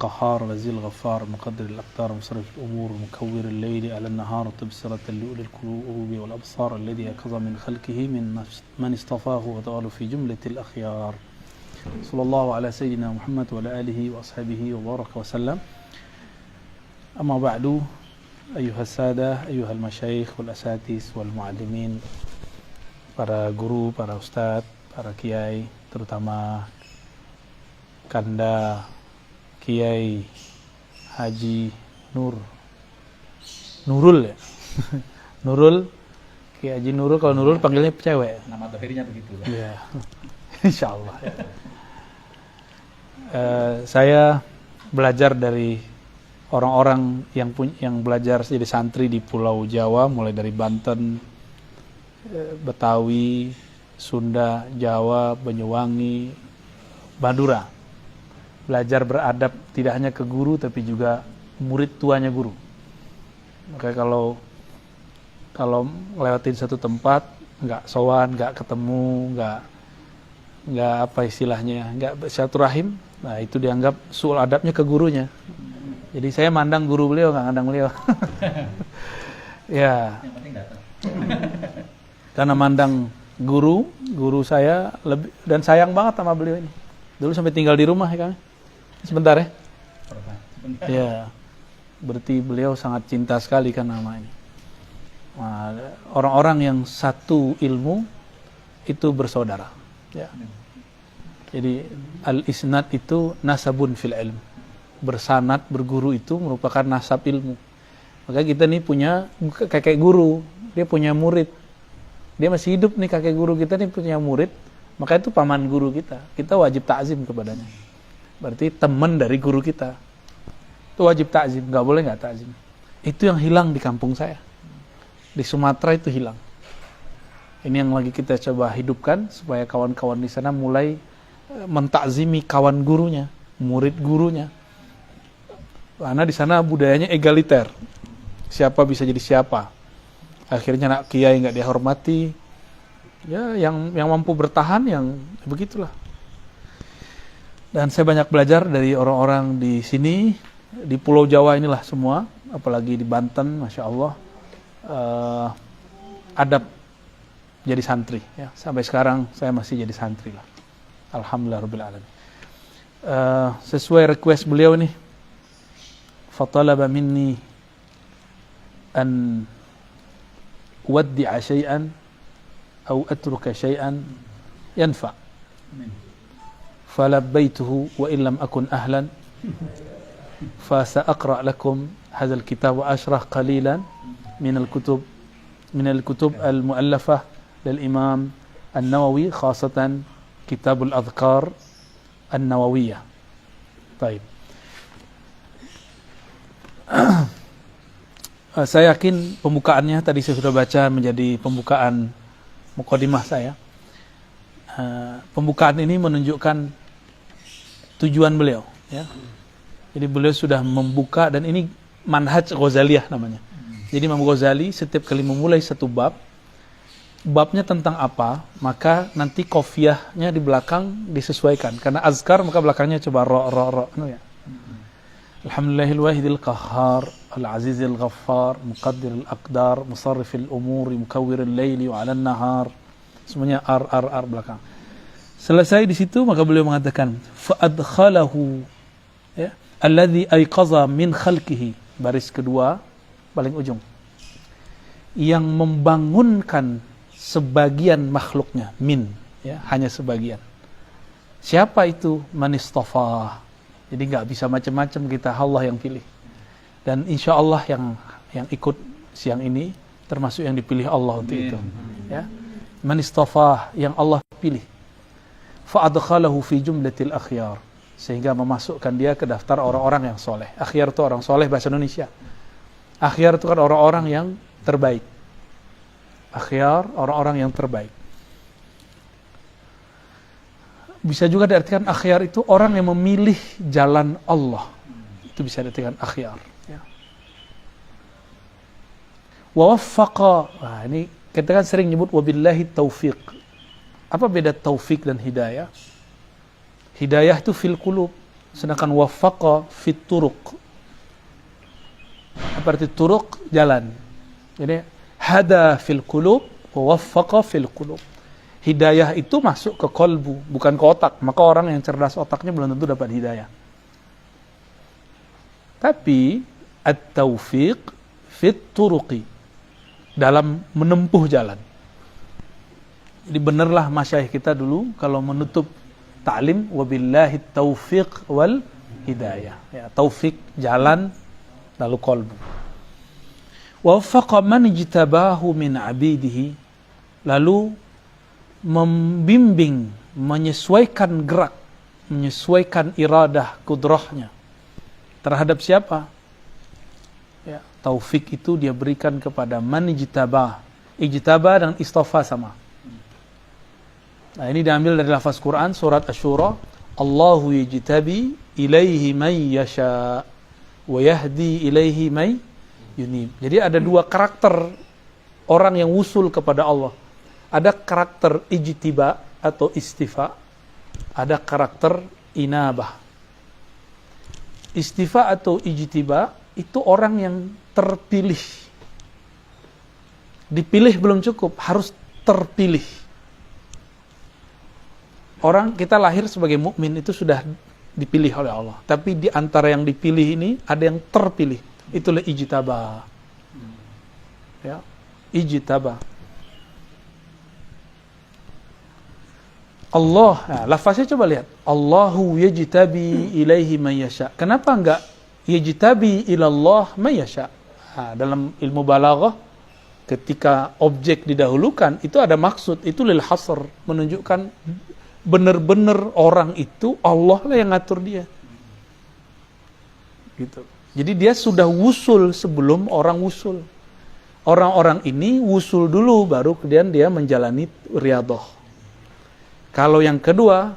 قهار العزيز الغفار مقدر الأقدار مصرف الأمور مكور الليل على النهار تبصرة لأولي القلوب والأبصار الذي يقظ من خلقه من اصطفاه وتعالى في جملة الأخيار صلى الله على سيدنا محمد وعلى آله وأصحابه وبارك وسلم. أما بعد أيها السادة أيها المشايخ والأساتذة والمعلمين, para guru, para ustadz, para kiai, terutama Kanda Kiai Haji Nurul ya. Nurul, Kiai Haji Nurul. Kalau Nurul panggilnya cewek. Nama terakhirnya begitu. Iya. Insyaallah. Ya. Saya belajar dari orang-orang yang belajar jadi santri di Pulau Jawa, mulai dari Banten, Betawi, Sunda, Jawa, Banyuwangi, Madura. Belajar beradab tidak hanya ke guru tapi juga murid tuanya guru. Maka kalau lewatin satu tempat nggak sowan, nggak ketemu, nggak apa istilahnya, nggak silaturahim, nah itu dianggap suul adabnya ke gurunya. Jadi saya mandang guru beliau, nggak mandang beliau. Ya. Yang penting datang. Karena mandang guru saya lebih, dan sayang banget sama beliau ini. Dulu sampai tinggal di rumah ya kami. Sebentar ya. Sebentar. Ya. Berarti beliau sangat cinta sekali kan nama ini. Nah, orang-orang yang satu ilmu itu bersaudara. Ya. Jadi al-isnad itu nasabun fil ilm. Bersanad, berguru itu merupakan nasab ilmu. Maka kita nih punya kakek guru, dia punya murid. Dia masih hidup nih kakek guru kita nih punya murid, maka itu paman guru kita. Kita wajib ta'zim kepadanya. Berarti teman dari guru kita. Itu wajib ta'zim, nggak boleh nggak ta'zim. Itu yang hilang di kampung saya. Di Sumatera itu hilang. Ini yang lagi kita coba hidupkan supaya kawan-kawan di sana mulai mentakzimi kawan gurunya, murid gurunya. Karena di sana budayanya egaliter. Siapa bisa jadi siapa. Akhirnya anak kiai nggak dihormati. Ya, yang mampu bertahan yang begitulah. Dan saya banyak belajar dari orang-orang di sini, di Pulau Jawa inilah semua, apalagi di Banten, Masya Allah, adab jadi santri. Ya. Sampai sekarang saya masih jadi santri lah. Alhamdulillah Rabbil Alamin. Sesuai request beliau nih, fatalaba minni an uwaddi'a syai'an atau atruka syai'an yanfa'. فلبيته وإن لم أكن أهلا فسأقرأ لكم هذا الكتاب وأشرح قليلا من الكتب المؤلفة للإمام النووي خاصة كتاب الأذكار النووية. طيب. Saya yakin pembukaannya tadi saya sudah baca menjadi pembukaan mukadimah saya. Pembukaan ini menunjukkan tujuan beliau, ya. Jadi beliau sudah membuka, dan ini manhaj Ghazaliyah namanya. Jadi Imam Ghazali setiap kali memulai satu babnya tentang apa, maka nanti qafiyahnya di belakang disesuaikan. Karena azkar maka belakangnya coba ro ya. Alhamdulillahil wahidil qahhar al-azizil ghaffar muqaddiril aqdar musarrifil umuri mukawwiril laili wa 'alan nahar. Semuanya ar belakang. Selesai di situ maka beliau mengatakan fa adkhalahu, ya, alladhi ayqaza min khalqihi, baris kedua paling ujung, yang membangunkan sebagian makhluknya, min, ya, hanya sebagian. Siapa itu? Man istafa. Jadi nggak bisa macam-macam, kita Allah yang pilih. Dan insya Allah yang ikut siang ini termasuk yang dipilih Allah untuk itu, ya. Man istafa, yang Allah pilih. Fa'adkhalahu fi jumlatil akhyar, sehingga memasukkan dia ke daftar orang-orang yang soleh. Akhyar itu orang soleh bahasa Indonesia. Akhyar itu kan orang-orang yang terbaik. Akhyar, orang-orang yang terbaik. Bisa juga diartikan akhyar itu orang yang memilih jalan Allah. Itu bisa diartikan akhyar, ya. Wa waffaqa, nah ini kita kan sering nyebut wabillahi taufiq. Apa beda taufik dan hidayah? Hidayah itu fil qulub, sedangkan waffaqa fit turuq. Apa arti turuq? Jalan. Jadi hada fil qulub wa waffaqa fil qulub. Hidayah itu masuk ke kolbu, bukan ke otak. Maka orang yang cerdas otaknya belum tentu dapat hidayah. Tapi at-taufiq fit turuqi, dalam menempuh jalan. Jadi benarlah masyayikh kita dulu kalau menutup ta'lim, wabillahi taufiq wal hidayah. Ya, taufik jalan, lalu kolbu. Waffaqa man ijtabahu min abidihi, lalu membimbing, menyesuaikan gerak, menyesuaikan iradah, kudrahnya terhadap siapa? Ya, taufik itu dia berikan kepada man ijtabah. Ijtabah dan istafa sama. Nah, ini diambil dari lafaz Quran surat Asy-Syura, Allahu yajtabi ilaihi man yasha wa yahdi ilaihi man yunib. Jadi ada dua karakter orang yang wusul kepada Allah. Ada karakter ijtiba atau istifa, ada karakter inabah. Istifa atau ijtiba itu orang yang terpilih. Dipilih belum cukup, harus terpilih. Orang kita lahir sebagai mukmin itu sudah dipilih oleh Allah. Tapi di antara yang dipilih ini ada yang terpilih. Itulah ijtaba. Ya, ijtaba. Allah, nah, lafaznya coba lihat. Allahu yajtabi ilaihi man yasha. Kenapa enggak yajtabi ilallah man yasha? Nah, dalam ilmu balaghah ketika objek didahulukan itu ada maksud, itu lil hasr, menunjukkan benar-benar orang itu Allah lah yang ngatur dia. Gitu. Jadi dia sudah wusul sebelum orang wusul. Orang-orang ini wusul dulu baru kemudian dia menjalani riyadhah. Kalau yang kedua,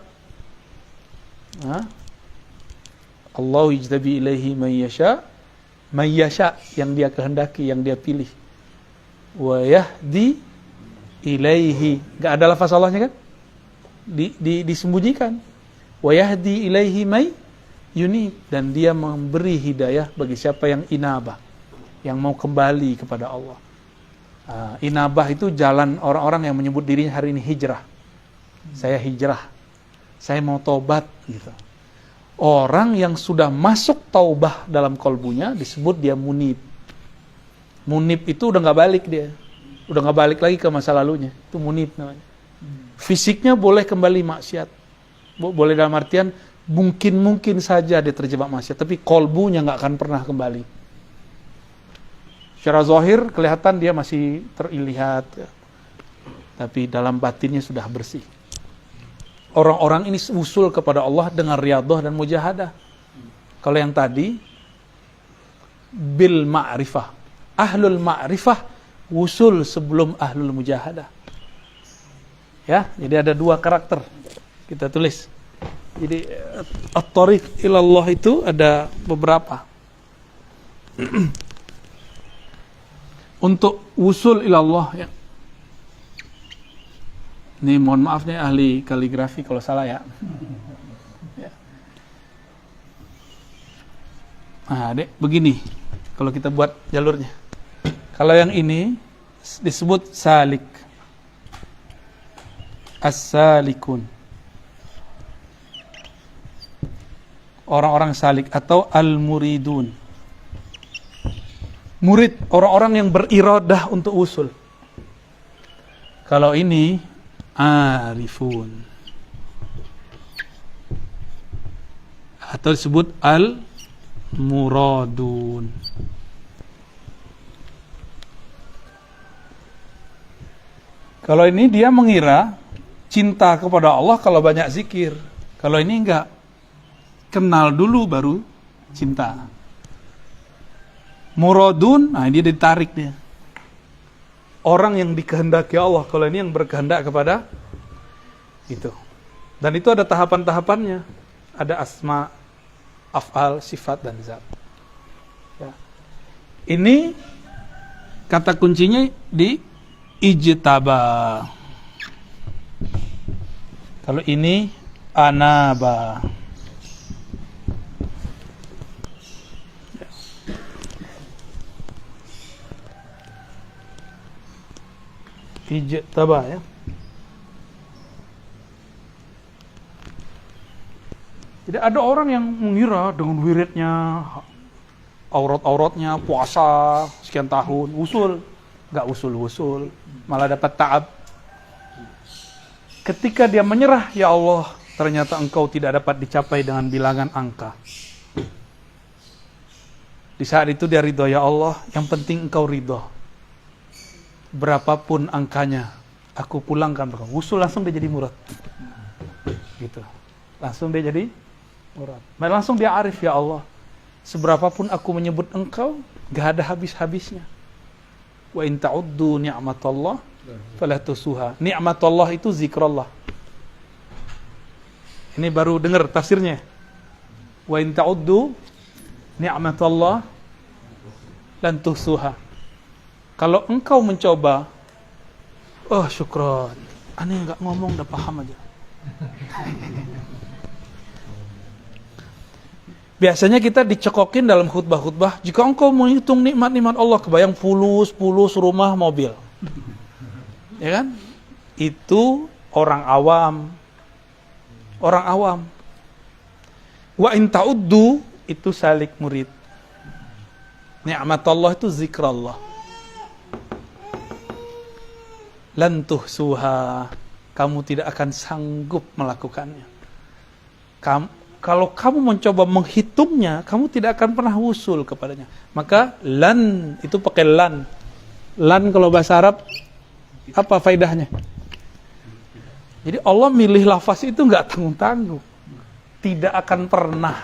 Allah yajtabi ilaihi man yasha, yang dia kehendaki, yang dia pilih. Wa yahdi ilaihi, enggak ada lafaz Allahnya kan? Disembunyikan. Wa yahdi ilaihi may yunib, dan dia memberi hidayah bagi siapa yang inabah, yang mau kembali kepada Allah. Inabah itu jalan orang-orang yang menyebut dirinya hari ini hijrah. Saya hijrah, saya mau taubat gitu. Orang yang sudah masuk taubah dalam kolbunya disebut dia munib. Munib itu udah nggak balik dia, udah nggak balik lagi ke masa lalunya. Itu munib namanya. Fisiknya boleh kembali maksiat, boleh dalam artian mungkin saja dia terjebak maksiat, tapi kolbunya nggak akan pernah kembali. Secara zahir kelihatan dia masih terlihat, tapi dalam batinnya sudah bersih. Orang-orang ini usul kepada Allah dengan riyadhah dan mujahadah. Kalau yang tadi bil ma'rifah, ahlul ma'rifah usul sebelum ahlul mujahadah. Ya, jadi ada dua karakter. Kita tulis. Jadi at-thariq ilallah itu ada beberapa. Untuk usul ilallah ya. Ini mohon maaf nih ahli kaligrafi kalau salah ya. Nah, Dek, begini kalau kita buat jalurnya. Kalau yang ini disebut salik. As-salikun. Orang-orang salik atau al-muridun. Murid, orang-orang yang beriradah untuk usul. Kalau ini arifun atau disebut al-muradun. Kalau ini dia mengira cinta kepada Allah kalau banyak zikir. Kalau ini enggak, kenal dulu baru cinta. Muradun, nah dia ditarik dia. Orang yang dikehendaki Allah, kalau ini yang berkehendak kepada itu. Dan itu ada tahapan-tahapannya. Ada asma, af'al, sifat, dan zat. Ya. Ini kata kuncinya di ijtaba. Kalau ini anaba. ijtaba ya. Jadi ada orang yang mengira dengan wiridnya, aurat-auratnya, puasa sekian tahun, usul. Nggak usul-usul, malah dapat ta'ab. Ketika dia menyerah, ya Allah, ternyata engkau tidak dapat dicapai dengan bilangan angka. Di saat itu dia ridho, ya Allah, yang penting engkau ridho. Berapapun angkanya, aku pulangkan. Usul langsung dia jadi murad. Gitu. Langsung dia jadi murad. Langsung dia arif, ya Allah. Seberapapun aku menyebut engkau, gak ada habis-habisnya. Wa in ta'uddu ni'matallah fala tusuha. Ni'matullah itu zikrullah. Ini baru dengar tafsirnya. Wa in ta'uddu ni'matallah lan tusuha. Kalau engkau mencoba, oh syukron, aneh enggak ngomong udah paham aja. Biasanya kita dicekokin dalam khutbah-khutbah, jika engkau menghitung nikmat-nikmat Allah, kebayang pulus rumah, mobil. Ya kan? Itu orang awam. Orang awam. Wa in ta'uddu itu salik murid. Nikmat Allah itu zikrullah. Lan tuhsuha. Kamu tidak akan sanggup melakukannya. Kalau kamu mencoba menghitungnya, kamu tidak akan pernah usul kepadanya. Maka lan itu pakai lan. Lan kalau bahasa Arab apa faedahnya? Jadi Allah milih lafaz itu nggak tanggung-tanggung. Tidak akan pernah.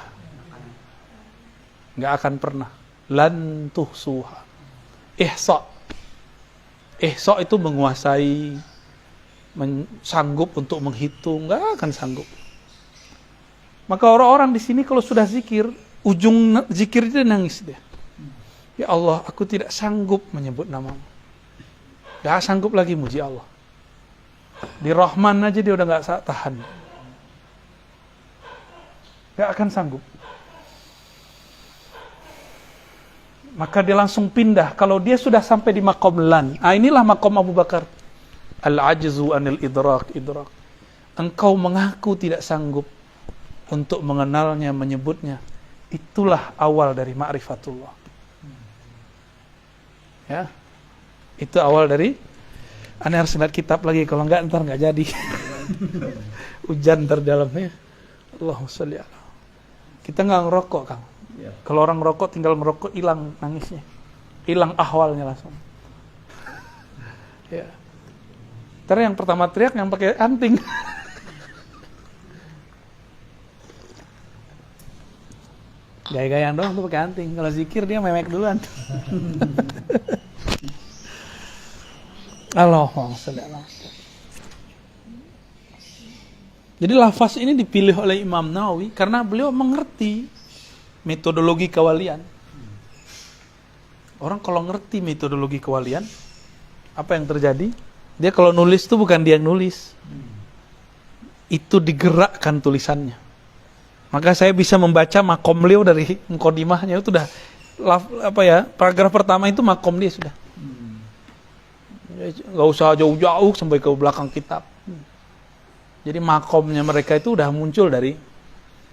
Nggak akan pernah. Lan tuhsuha. Ihsa. Ihsa itu menguasai, sanggup untuk menghitung, nggak akan sanggup. Maka orang-orang di sini kalau sudah zikir, ujung zikir dia nangis dia. Ya Allah, aku tidak sanggup menyebut namamu. Gak sanggup lagi muji Allah. Di Rahman aja dia udah gak tahan. Gak akan sanggup. Maka dia langsung pindah. Kalau dia sudah sampai di maqam lan. Inilah maqam Abu Bakar. Al-ajzu anil idrak. Engkau mengaku tidak sanggup untuk mengenalnya, menyebutnya. Itulah awal dari ma'rifatullah. Ya. Itu awal dari, Anda harus lihat kitab lagi, kalau enggak ntar enggak jadi. Hujan terdalamnya. Allahumma sholli ala. Kita enggak ngerokok, Kang. Ya. Kalau orang ngerokok tinggal merokok, hilang nangisnya. Hilang ahwalnya langsung. Ya. Ntar yang pertama teriak yang pakai anting. Gaya-gayaan doang tuh pakai anting. Kalau zikir dia memek duluan. Allahumma sholli ala. Jadi lafaz ini dipilih oleh Imam Nawawi karena beliau mengerti metodologi kewalian. Orang kalau ngerti metodologi kewalian, apa yang terjadi? Dia kalau nulis itu bukan dia yang nulis. Itu digerakkan tulisannya. Maka saya bisa membaca makom beliau dari muqaddimahnya itu udah paragraf pertama itu makom dia sudah. Nggak usah jauh-jauh sampai ke belakang kitab. Jadi makomnya mereka itu udah muncul dari.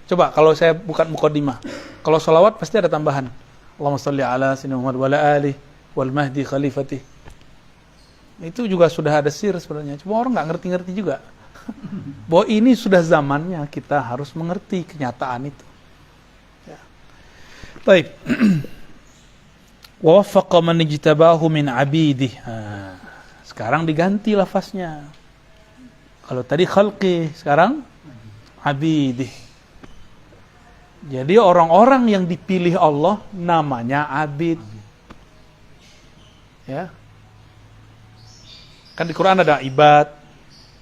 Coba kalau saya bukan muqaddimah, kalau sholawat pasti ada tambahan. Allahumma sholli ala sayyidina Muhammad wa ala alihi wal mahdi khalifatih. Itu juga sudah ada sir sebenarnya. Cuma orang nggak ngerti-ngerti juga. Bahwa ini sudah zamannya kita harus mengerti kenyataan itu. Ya. Baik. Wa waffaqa man ijtabahu min abidih. Sekarang diganti lafaznya. Kalau tadi khalqi, sekarang abidih. Jadi orang-orang yang dipilih Allah namanya abid. Ya. Kan di Quran ada ibad,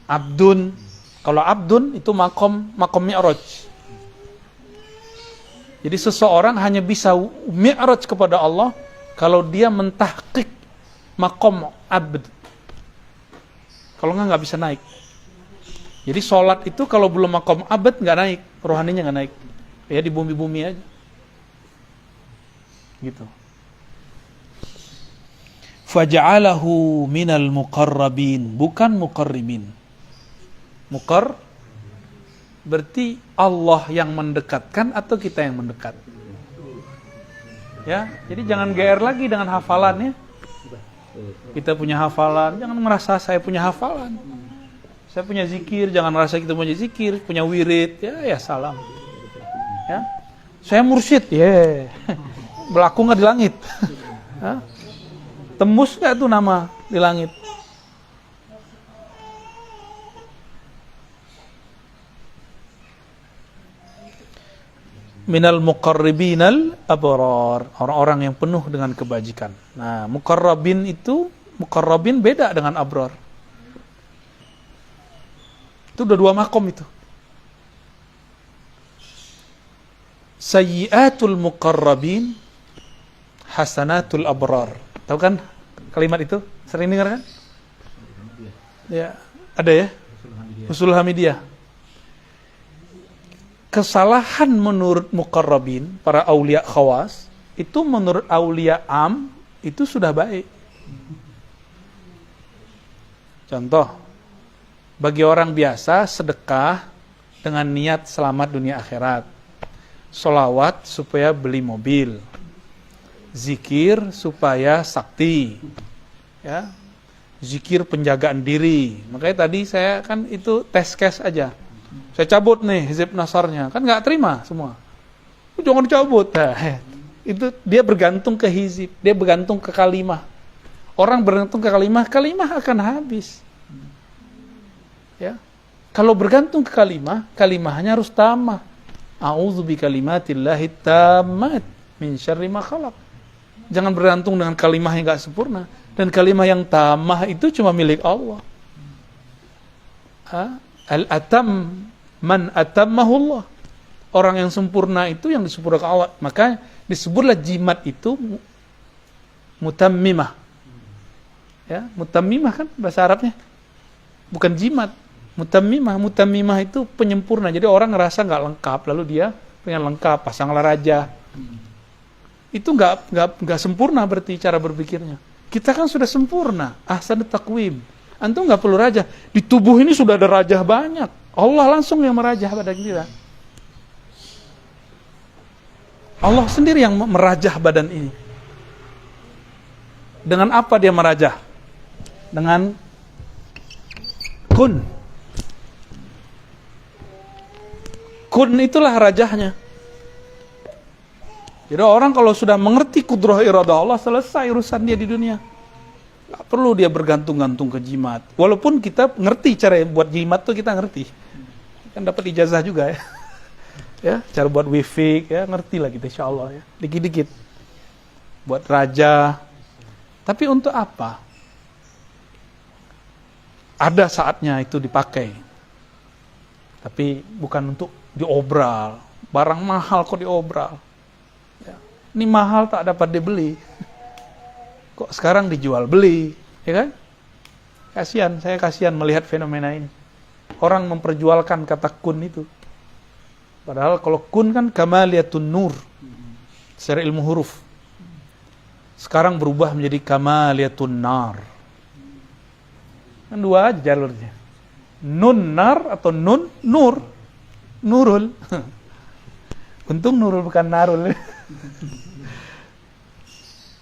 abdun. Kalau abdun itu makom mi'raj. Jadi seseorang hanya bisa mi'raj kepada Allah kalau dia mentahqiq makom abd. Kalau nggak bisa naik. Jadi sholat itu kalau belum makom abd nggak naik, rohaninya nggak naik. Ya di bumi-bumi aja. Gitu. faja'alahu minal muqarrabin, bukan muqarribin. Muqar berarti Allah yang mendekatkan atau kita yang mendekat. Ya, jadi jangan GR lagi dengan hafalannya. Kita punya hafalan, jangan merasa saya punya hafalan. Saya punya zikir, jangan merasa kita punya zikir, punya wirid, ya salam. Ya. Saya mursyid, ya. Berlaku nggak di langit? Hah? Tembus nggak tuh nama di langit? Minal muqarribinal abrar, orang-orang yang penuh dengan kebajikan. Nah, muqarrabin itu, muqarrabin beda dengan abrar. Itu udah dua makom itu. Sayyiatul muqarrabin, hasanatul abrar. Tahu kan kalimat itu? Sering dengar kan? Ya, ada ya? Usul Hamidiyah. Kesalahan menurut muqarrabin, para aulia khawas, itu menurut aulia am, itu sudah baik. Contoh, bagi orang biasa, sedekah dengan niat selamat dunia akhirat. Sholawat supaya beli mobil. Zikir supaya sakti. Ya. Zikir penjagaan diri. Makanya tadi saya kan itu test case aja. Saya cabut nih hizib nasarnya, kan nggak terima semua. Jangan cabut. Nah, itu dia bergantung ke hizib, dia bergantung ke kalimah. Orang bergantung ke kalimah, kalimah akan habis. Ya, kalau bergantung ke kalimah, kalimahnya harus tamah. A'udzu bikalimatillahi tammat min syarri ma khalaq. Jangan bergantung dengan kalimah yang nggak sempurna. Dan kalimah yang tamah itu cuma milik Allah. Al-atam man atammahullah. Orang yang sempurna itu yang disempurnakan Allah. Maka disebutlah jimat itu mutammimah. Ya, mutammimah kan bahasa Arabnya. Bukan jimat. Mutammimah. Mutammimah itu penyempurna. Jadi orang ngerasa nggak lengkap, lalu dia pengen lengkap, pasanglah raja. Itu nggak sempurna berarti cara berpikirnya. Kita kan sudah sempurna. Ahsanut taqwim. Antum nggak perlu raja. Di tubuh ini sudah ada raja banyak. Allah langsung yang merajah pada kita. Allah sendiri yang merajah badan ini. Dengan apa dia merajah? Dengan kun. Kun itulah rajahnya. Jadi orang kalau sudah mengerti kudrah iradah Allah, selesai urusan dia di dunia. Gak perlu dia bergantung-gantung ke jimat. Walaupun kita ngerti cara buat jimat tuh, kita ngerti. Kan dapat ijazah juga ya. Ya, cara buat wifi ya, ngerti lah kita insyaallah ya. Dikit-dikit. Buat raja. Tapi untuk apa? Ada saatnya itu dipakai. Tapi bukan untuk diobral. Barang mahal kok diobral. Ya. Ini mahal tak dapat dibeli. Kok sekarang dijual beli, ya kan? Kasihan, saya kasihan melihat fenomena ini. Orang memperjualkan kata kun itu. Padahal kalau kun kan kamaliyatun nur. Secara ilmu huruf. Sekarang berubah menjadi kamaliyatun nar. Kan dua aja jalurnya. Nun nar atau nun nur. Nurul. Untung nurul bukan narul.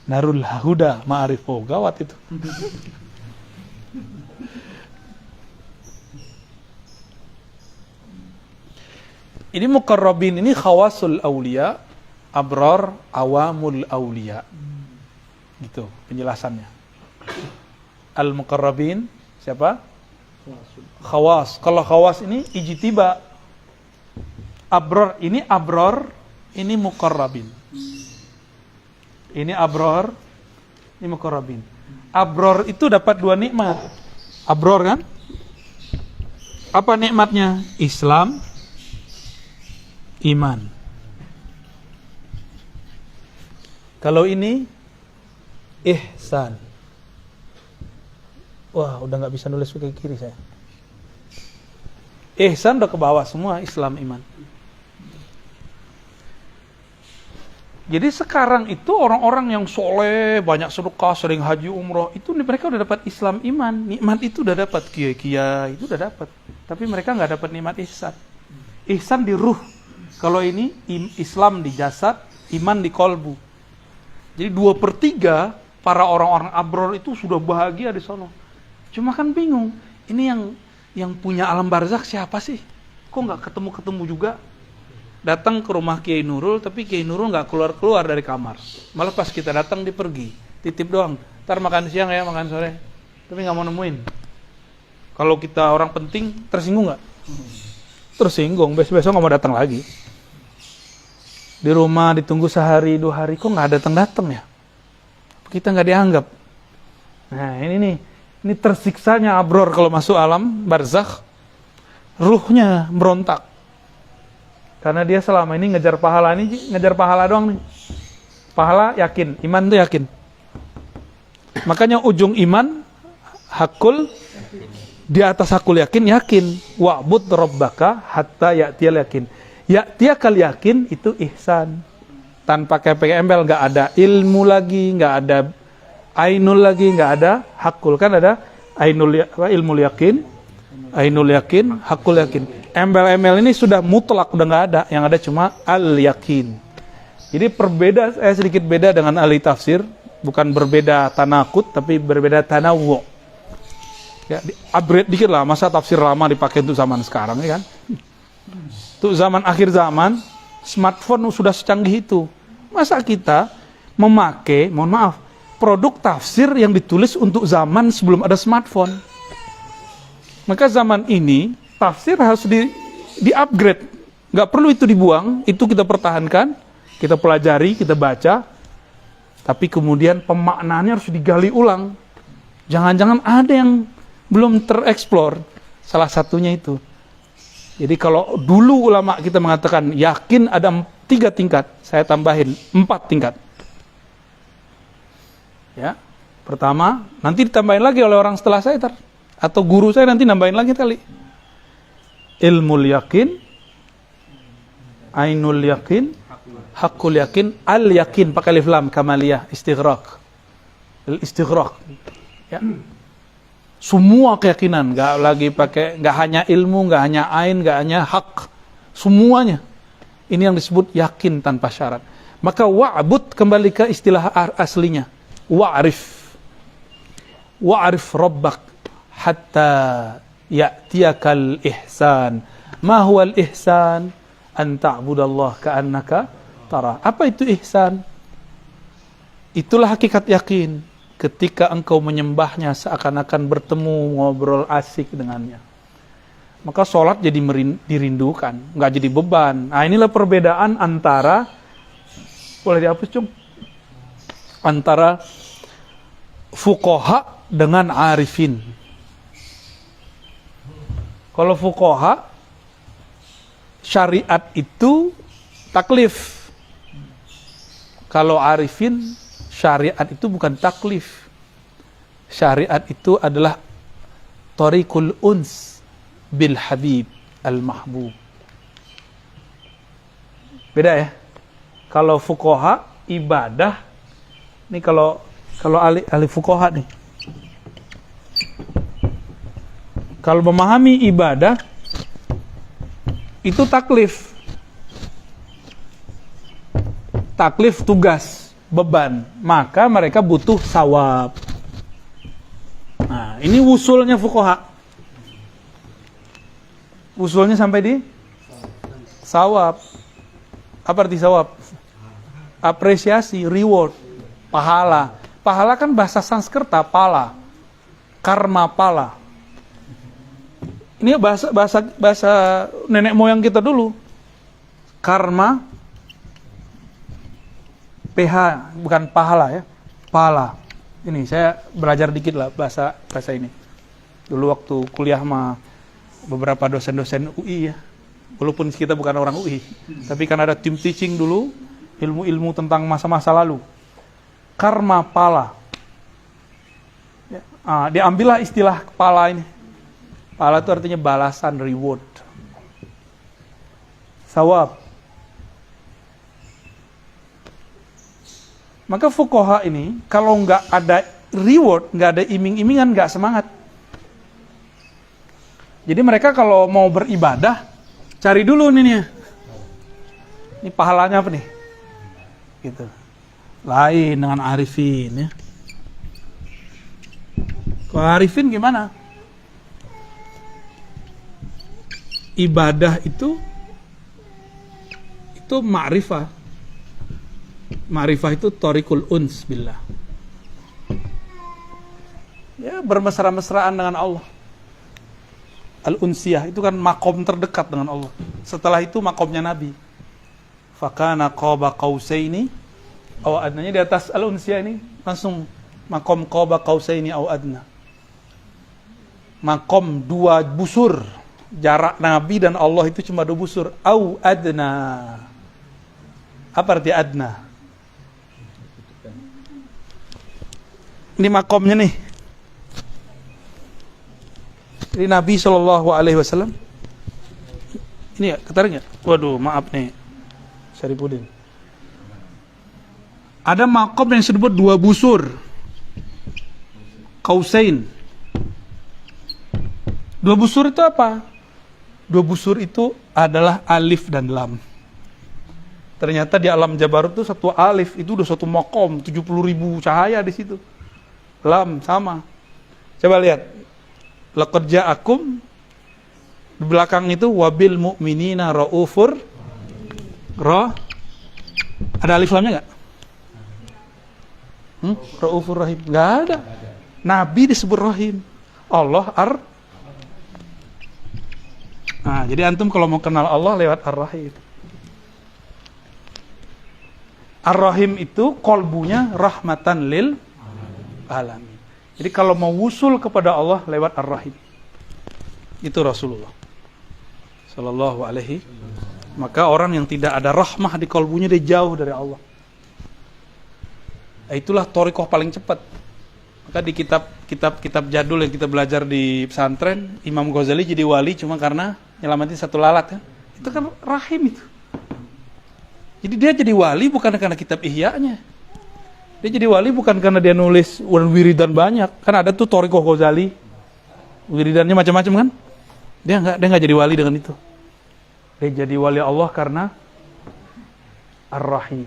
Narul Huda Ma'arif, oh gawat itu. Ini muqarrabin, ini khawasul awliya, abrar awamul awliya. Gitu penjelasannya. Al-muqarrabin siapa? Khawas. Kalau khawas ini ijtiba. Abrar, ini muqarrabin. Ini abror, ini muqarrabin. Abror itu dapat dua nikmat. Abror kan? Apa nikmatnya? Islam, iman. Kalau ini ihsan. Wah, udah nggak bisa nulis pakai kiri saya. Ihsan udah ke bawah semua, Islam, iman. Jadi sekarang itu orang-orang yang soleh, banyak sedekah, sering haji umroh, itu mereka udah dapat Islam iman. Nikmat itu udah dapat, kiai-kiai itu udah dapat. Tapi mereka nggak dapat nikmat ihsan. Ihsan di ruh. Kalau ini Islam di jasad, iman di kolbu. Jadi 2/3 para orang-orang abror itu sudah bahagia di sono. Cuma kan bingung, ini yang punya alam barzakh siapa sih? Kok nggak ketemu-ketemu juga? Datang ke rumah Kiai Nurul, tapi Kiai Nurul nggak keluar-keluar dari kamar. Malah pas kita datang dia pergi, titip doang. Ntar makan siang ya, makan sore. Tapi nggak mau nemuin. Kalau kita orang penting, tersinggung nggak? Tersinggung, besok-besok nggak mau datang lagi. Di rumah ditunggu sehari, 2 hari, kok nggak datang-datang ya? Kita nggak dianggap. Nah ini nih, ini tersiksanya abror kalau masuk alam barzakh, ruhnya berontak. Karena dia selama ini ngejar pahala doang nih. Pahala yakin, iman tuh yakin. Makanya ujung iman hakul, di atas hakul yakin. Wa'bud rabbaka hatta ya'tiyal yakin. Ya'tiyakal yakin itu ihsan. Tanpa pakai embel, nggak ada ilmu lagi, nggak ada ainul lagi, nggak ada hakul. Kan ada ilmu yakin, ainul yakin, hakul yakin. Embel-embel ini sudah mutlak, udah nggak ada. Yang ada cuma al-yakin. Jadi sedikit beda dengan ahli tafsir. Bukan berbeda tanakut, tapi berbeda tanawu. Ya, upgrade dikit lah. Masa tafsir lama dipakai untuk zaman sekarang, ya kan? Untuk zaman akhir zaman, smartphone sudah secanggih itu. Masa kita memakai, mohon maaf, produk tafsir yang ditulis untuk zaman sebelum ada smartphone. Maka zaman ini tafsir harus di-upgrade. Nggak perlu itu dibuang, itu kita pertahankan, kita pelajari, kita baca. Tapi kemudian pemaknaannya harus digali ulang. Jangan-jangan ada yang belum tereksplor. Salah satunya itu. Jadi kalau dulu ulama kita mengatakan yakin ada 3 tingkat, saya tambahin 4 tingkat. Ya, pertama, nanti ditambahin lagi oleh orang setelah saya atau guru saya nanti nambahin lagi kali. Ilmul yakin, ainul yakin, hakul yakin, al yakin pakai alif lam kamaliyah istighraq. Istighraq. Ya. Semua keyakinan, nggak hanya ilmu, nggak hanya ain, nggak hanya hak. Semuanya. Ini yang disebut yakin tanpa syarat. Maka wa'bud kembali ke istilah aslinya. Wa'rif rabbak hatta ya'tiyakal ihsan. Ma huwal ihsan? An ta'budallah ka'annaka tara. Apa itu ihsan? Itulah hakikat yakin. Ketika engkau menyembahnya seakan-akan bertemu, ngobrol asik dengannya. Maka sholat jadi dirindukan, nggak jadi beban. Nah inilah perbedaan antara, boleh dihapus cung? Antara fuqaha dengan arifin. Kalau fuqaha, syariat itu taklif. Kalau arifin, syariat itu bukan taklif. Syariat itu adalah tariqul uns bil habib al mahbub. Beda ya. Kalau fuqaha ibadah, nih kalau ahli fuqaha nih. Kalau memahami ibadah itu taklif. Taklif tugas, beban. Maka mereka butuh sawab. Nah, ini wusulnya fuqaha. Wusulnya sampai di sawab. Apa arti sawab? Apresiasi, reward, pahala. Pahala kan bahasa Sanskerta, pala. Karma pala. Ini bahasa nenek moyang kita dulu. Karma PH, bukan pahala ya. Pala. Ini saya belajar dikit lah bahasa ini. Dulu waktu kuliah sama beberapa dosen-dosen UI ya. Walaupun kita bukan orang UI, tapi kan ada tim teaching dulu, ilmu-ilmu tentang masa-masa lalu. Karma pala. Ya, diambillah istilah pala ini. Pala itu artinya balasan, reward. Sawab. Maka fuqaha ini kalau nggak ada reward, nggak ada iming-imingan, nggak semangat. Jadi mereka kalau mau beribadah, cari dulu nih. Ini pahalanya apa nih? Gitu. Lain dengan arifin ya. Kalau arifin gimana? Ibadah itu ma'rifah. Ma'rifah itu thariqul uns billah. Ya, bermesra-mesraan dengan Allah. Al-unsiyah itu kan makom terdekat dengan Allah. Setelah itu makomnya Nabi. Fakana qaba qausaini aw adnanya, di atas al-unsiyah ini langsung makom qaba qausaini aw adna. Makom 2 busur. Jarak Nabi dan Allah itu cuma 2 busur. Aw adna. Apa arti adna? Ini makomnya nih. Ini Nabi SAW. Ini ya, ketarik nggak? Waduh, maaf nih, Syarifudin. Ada makom yang disebut 2 busur, Qausain. 2 busur itu apa? 2 busur itu adalah alif dan lam. Ternyata di alam Jabarut itu 1 alif itu udah 1 makom, 70.000 cahaya di situ. Lam sama. Coba lihat. Laqad ja'akum, di belakang itu wabil mu'minina raufur ada alif lamnya enggak? Raufur rahim. Enggak ada. Nabi disebut rahim. Allah Nah, jadi antum kalau mau kenal Allah lewat ar-rahim. Ar-rahim itu kolbunya rahmatan lil alamin. Jadi kalau mau wusul kepada Allah lewat ar-rahim. Itu Rasulullah sallallahu alaihi. Maka orang yang tidak ada rahmah di kolbunya, dia jauh dari Allah. Itulah thariqah paling cepat. Maka di kitab jadul yang kita belajar di pesantren, Imam Ghazali jadi wali cuma karena nyelamatin 1 lalat kan. Itu kan rahim itu. Jadi dia jadi wali bukan karena kitab Ihya-nya. Dia jadi wali bukan karena dia nulis wiridan banyak. Kan ada tuh thariqah Ghazali, wiridannya macam-macam kan. Dia enggak jadi wali dengan itu. Dia jadi wali Allah karena Ar-Rahim.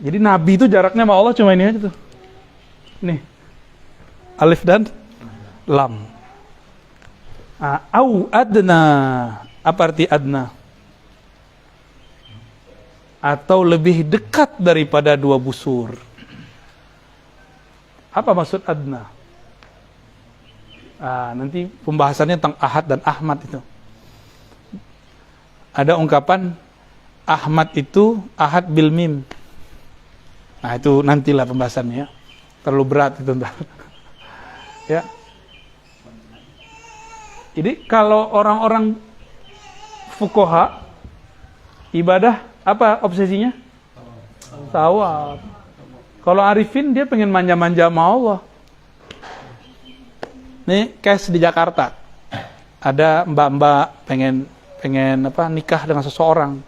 Jadi Nabi itu jaraknya sama Allah cuma ini aja tuh. Nih. Alif dan lam. Au adna. Apa arti adna? Atau lebih dekat daripada 2 busur. Apa maksud adna? Nanti pembahasannya tentang Ahad dan Ahmad itu. Ada ungkapan Ahmad itu Ahad bil mim. Nah itu nantilah pembahasannya ya. Terlalu berat itu ntar. Ya. Jadi kalau orang-orang fuqaha ibadah apa obsesinya? Thawab. Kalau arifin dia pengen manja-manja sama Allah. Nih case di Jakarta. Ada mbak-mbak pengen nikah dengan seseorang.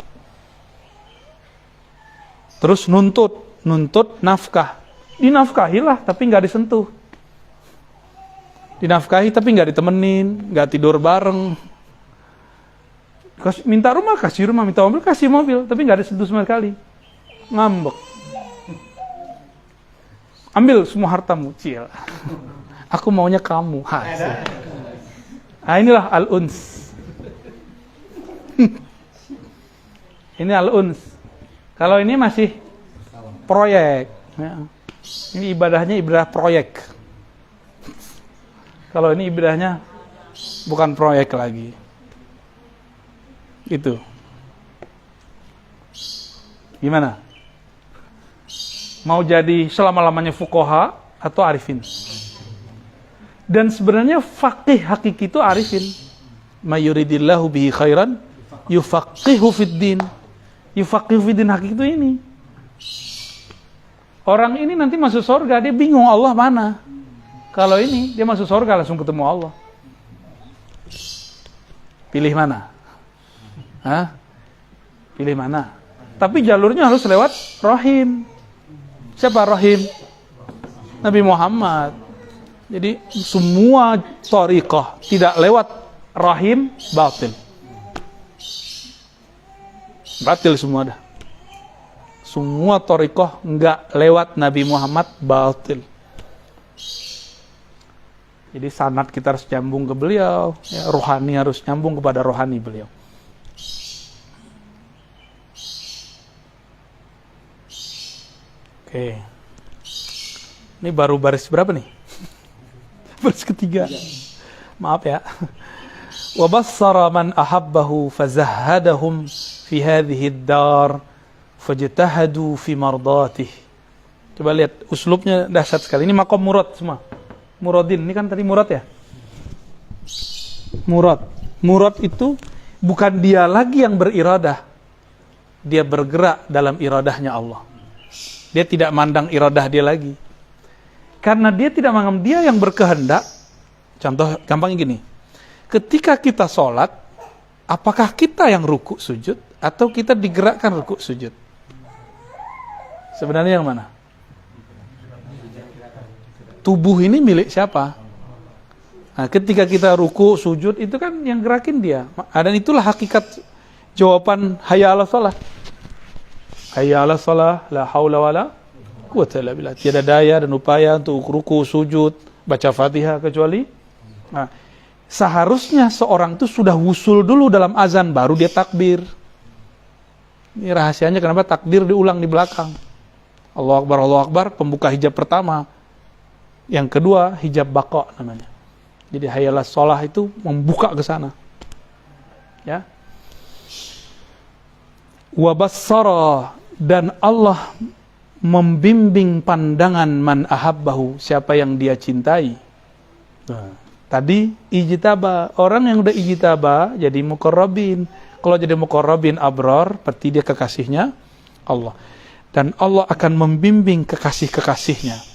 Terus nuntut nafkah. Dinafkahilah tapi nggak disentuh. Dinafkahi tapi nggak ditemenin, nggak tidur bareng. Minta rumah kasih rumah, minta mobil kasih mobil, tapi nggak disentuh sama sekali. Ngambek. Ambil semua hartamu, cil. Aku maunya kamu. Nah inilah al-uns. Ini al-uns. Kalau ini masih proyek. Ya. Ini ibadahnya ibadah proyek. Kalau ini ibadahnya bukan proyek lagi. Itu. Gimana? Mau jadi selama-lamanya fuqaha atau arifin? Dan sebenarnya faqih hakiki itu arifin. Mayuridillahu bihi khairan yufaqihu fid din. Yufaqihu fid din hakiki itu ini. Orang ini nanti masuk surga, dia bingung Allah mana. Kalau ini, dia masuk surga langsung ketemu Allah. Pilih mana? Pilih mana? Tapi jalurnya harus lewat rahim. Siapa Rahim? Nabi Muhammad. Jadi semua thariqah tidak lewat Rahim batil. Batil semua dah. Semua thariqah enggak lewat Nabi Muhammad batil. Jadi sanad kita harus nyambung ke beliau, ya, rohani harus nyambung kepada rohani beliau. Oke. Ini baru baris berapa nih? Baris ketiga. Maaf ya. Wa bassara man ahabbahu fazahhadahum fi hadhihi ad-dar fajtahadu fi mardatih. Coba lihat uslubnya dahsyat sekali. Ini maqam murad semua. Muradin, ini kan tadi murad ya? Murad. Murad itu bukan dia lagi yang beriradah. Dia bergerak dalam iradahnya Allah. Dia tidak mandang iradah dia lagi. Karena dia tidak mandang dia yang berkehendak. Contoh gampangnya gini. Ketika kita sholat, apakah kita yang rukuk sujud atau kita digerakkan rukuk sujud? Sebenarnya yang mana? Tubuh ini milik siapa? Nah, ketika kita ruku, sujud, itu kan yang gerakin dia. Dan itulah hakikat jawaban hayya 'alas shalah. Hayya 'alas shalah, la haula wala quwwata illa billah. Tiada daya dan upaya untuk ruku, sujud, baca Fatihah kecuali. Nah, seharusnya seorang itu sudah wusul dulu dalam azan, baru dia takbir. Ini rahasianya kenapa takbir diulang di belakang. Allahu Akbar, pembuka hijab pertama. Yang kedua, hijab baqa namanya. Jadi hayya 'alas shalah itu membuka ke sana. Ya. Wa bassara, dan Allah membimbing pandangan man ahabbahu, siapa yang dia cintai. Nah, tadi ijtaba, orang yang udah ijtaba jadi muqarrabin. Kalau jadi muqarrabin abrar, berarti dia kekasihnya Allah. Dan Allah akan membimbing kekasih-kekasihnya.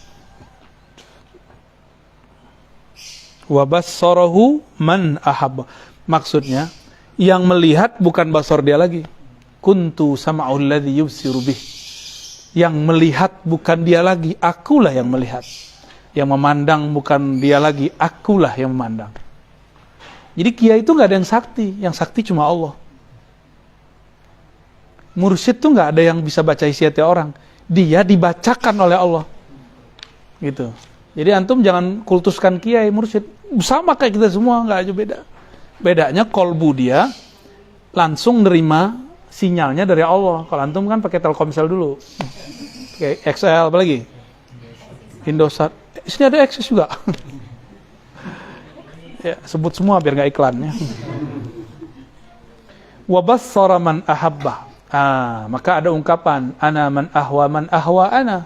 Wa bassarahu man ahabba. Maksudnya, yang melihat bukan basar dia lagi. Kuntu sam'ul ladzi yubsiru bih. Yang melihat bukan dia lagi, akulah yang melihat. Yang memandang bukan dia lagi, akulah yang memandang. Jadi kiai itu nggak ada yang sakti cuma Allah. Mursyid tuh nggak ada yang bisa baca isi hati orang. Dia dibacakan oleh Allah. Gitu. Jadi antum jangan kultuskan kiai mursyid. Sama kayak kita semua, nggak aja beda. Bedanya kolbu dia langsung nerima sinyalnya dari Allah. Kalau antum kan pakai Telkomsel dulu. Pakai XL apalagi? Indosat. Sini ada Access juga. Ya, sebut semua biar nggak iklannya. Wa bassara man ahabba. Maka ada ungkapan ana man ahwa ana.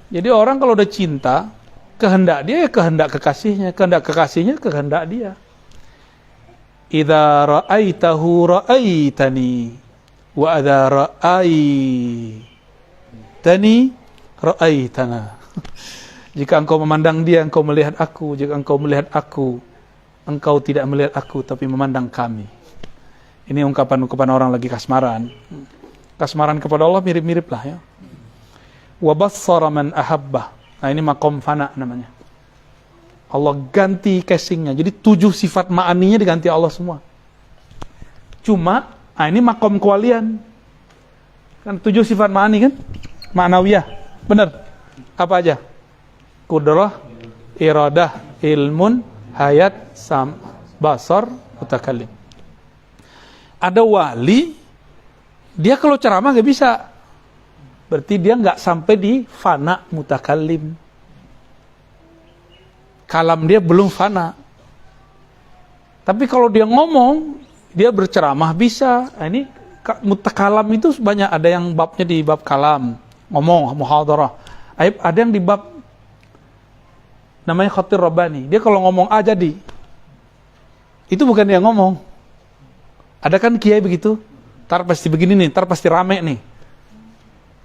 Jadi orang kalau udah cinta, kehendak dia ya kehendak kekasihnya, kehendak kekasihnya kehendak dia. Idza ra'aitahu ra'aitani wa idza ra'aitani ra'aitana. Jika engkau memandang dia, engkau melihat aku. Jika engkau melihat aku, engkau tidak melihat aku tapi memandang kami. Ini ungkapan-ungkapan orang lagi kasmaran. Kasmaran kepada Allah mirip-mirip lah ya. Wa bassara man ahabbah. Nah, ini maqam fana namanya. Allah ganti casingnya. Jadi 7 sifat ma'aninya diganti Allah semua. Cuma, ini maqam kewalian. Kan 7 sifat ma'ani kan? Ma'nawiyah. Benar. Apa aja? Qudrah, iradah, ilmun, hayat, basar, mutakallim. Ada wali, dia kalau ceramah gak bisa. Berarti dia nggak sampai di fana mutakallim. Kalam dia belum fana. Tapi kalau dia ngomong, dia berceramah bisa. Nah, ini mutakalam itu banyak. Ada yang babnya di bab kalam, ngomong, muhadarah. Ada yang di bab namanya khatir rabbani. Dia kalau ngomong A jadi. Itu bukan dia ngomong. Ada kan kiai begitu? Ntar pasti begini nih, ntar pasti rame nih.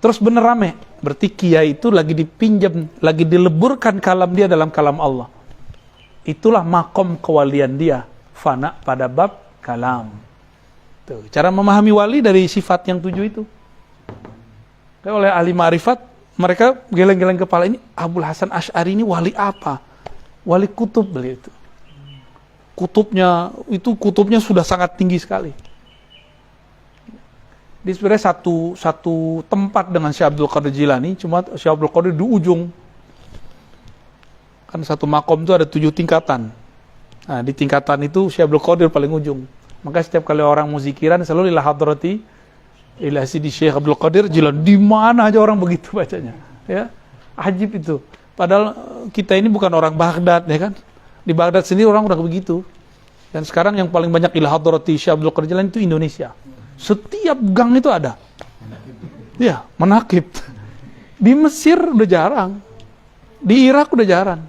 Terus bener rame, berarti kiai itu lagi dipinjam, lagi dileburkan kalam dia dalam kalam Allah. Itulah makom kewalian dia, fana pada bab kalam. Tuh, cara memahami wali dari sifat yang 7 itu. Oleh ahli ma'rifat mereka geleng-geleng kepala, ini Abul Hasan Asy'ari ini wali apa? Wali kutub beliau itu. Kutubnya sudah sangat tinggi sekali. Di sebenarnya satu tempat dengan Syekh Abdul Qadir Jilani, cuma Syekh Abdul Qadir di ujung. Kan satu makom itu ada 7 tingkatan. Nah, di tingkatan itu Syekh Abdul Qadir paling ujung. Maka setiap kali orang mau zikiran selalu ila hadrati ila sidi Syekh Abdul Qadir Jilani. Di mana aja orang begitu bacanya. Ya. Ajib itu. Padahal kita ini bukan orang Baghdad, ya kan? Di Baghdad sendiri orang udah begitu. Dan sekarang yang paling banyak ila hadrati Syekh Abdul Qadir Jilani itu Indonesia. Setiap gang itu ada. Ya, menakib. Di Mesir udah jarang. Di Irak udah jarang.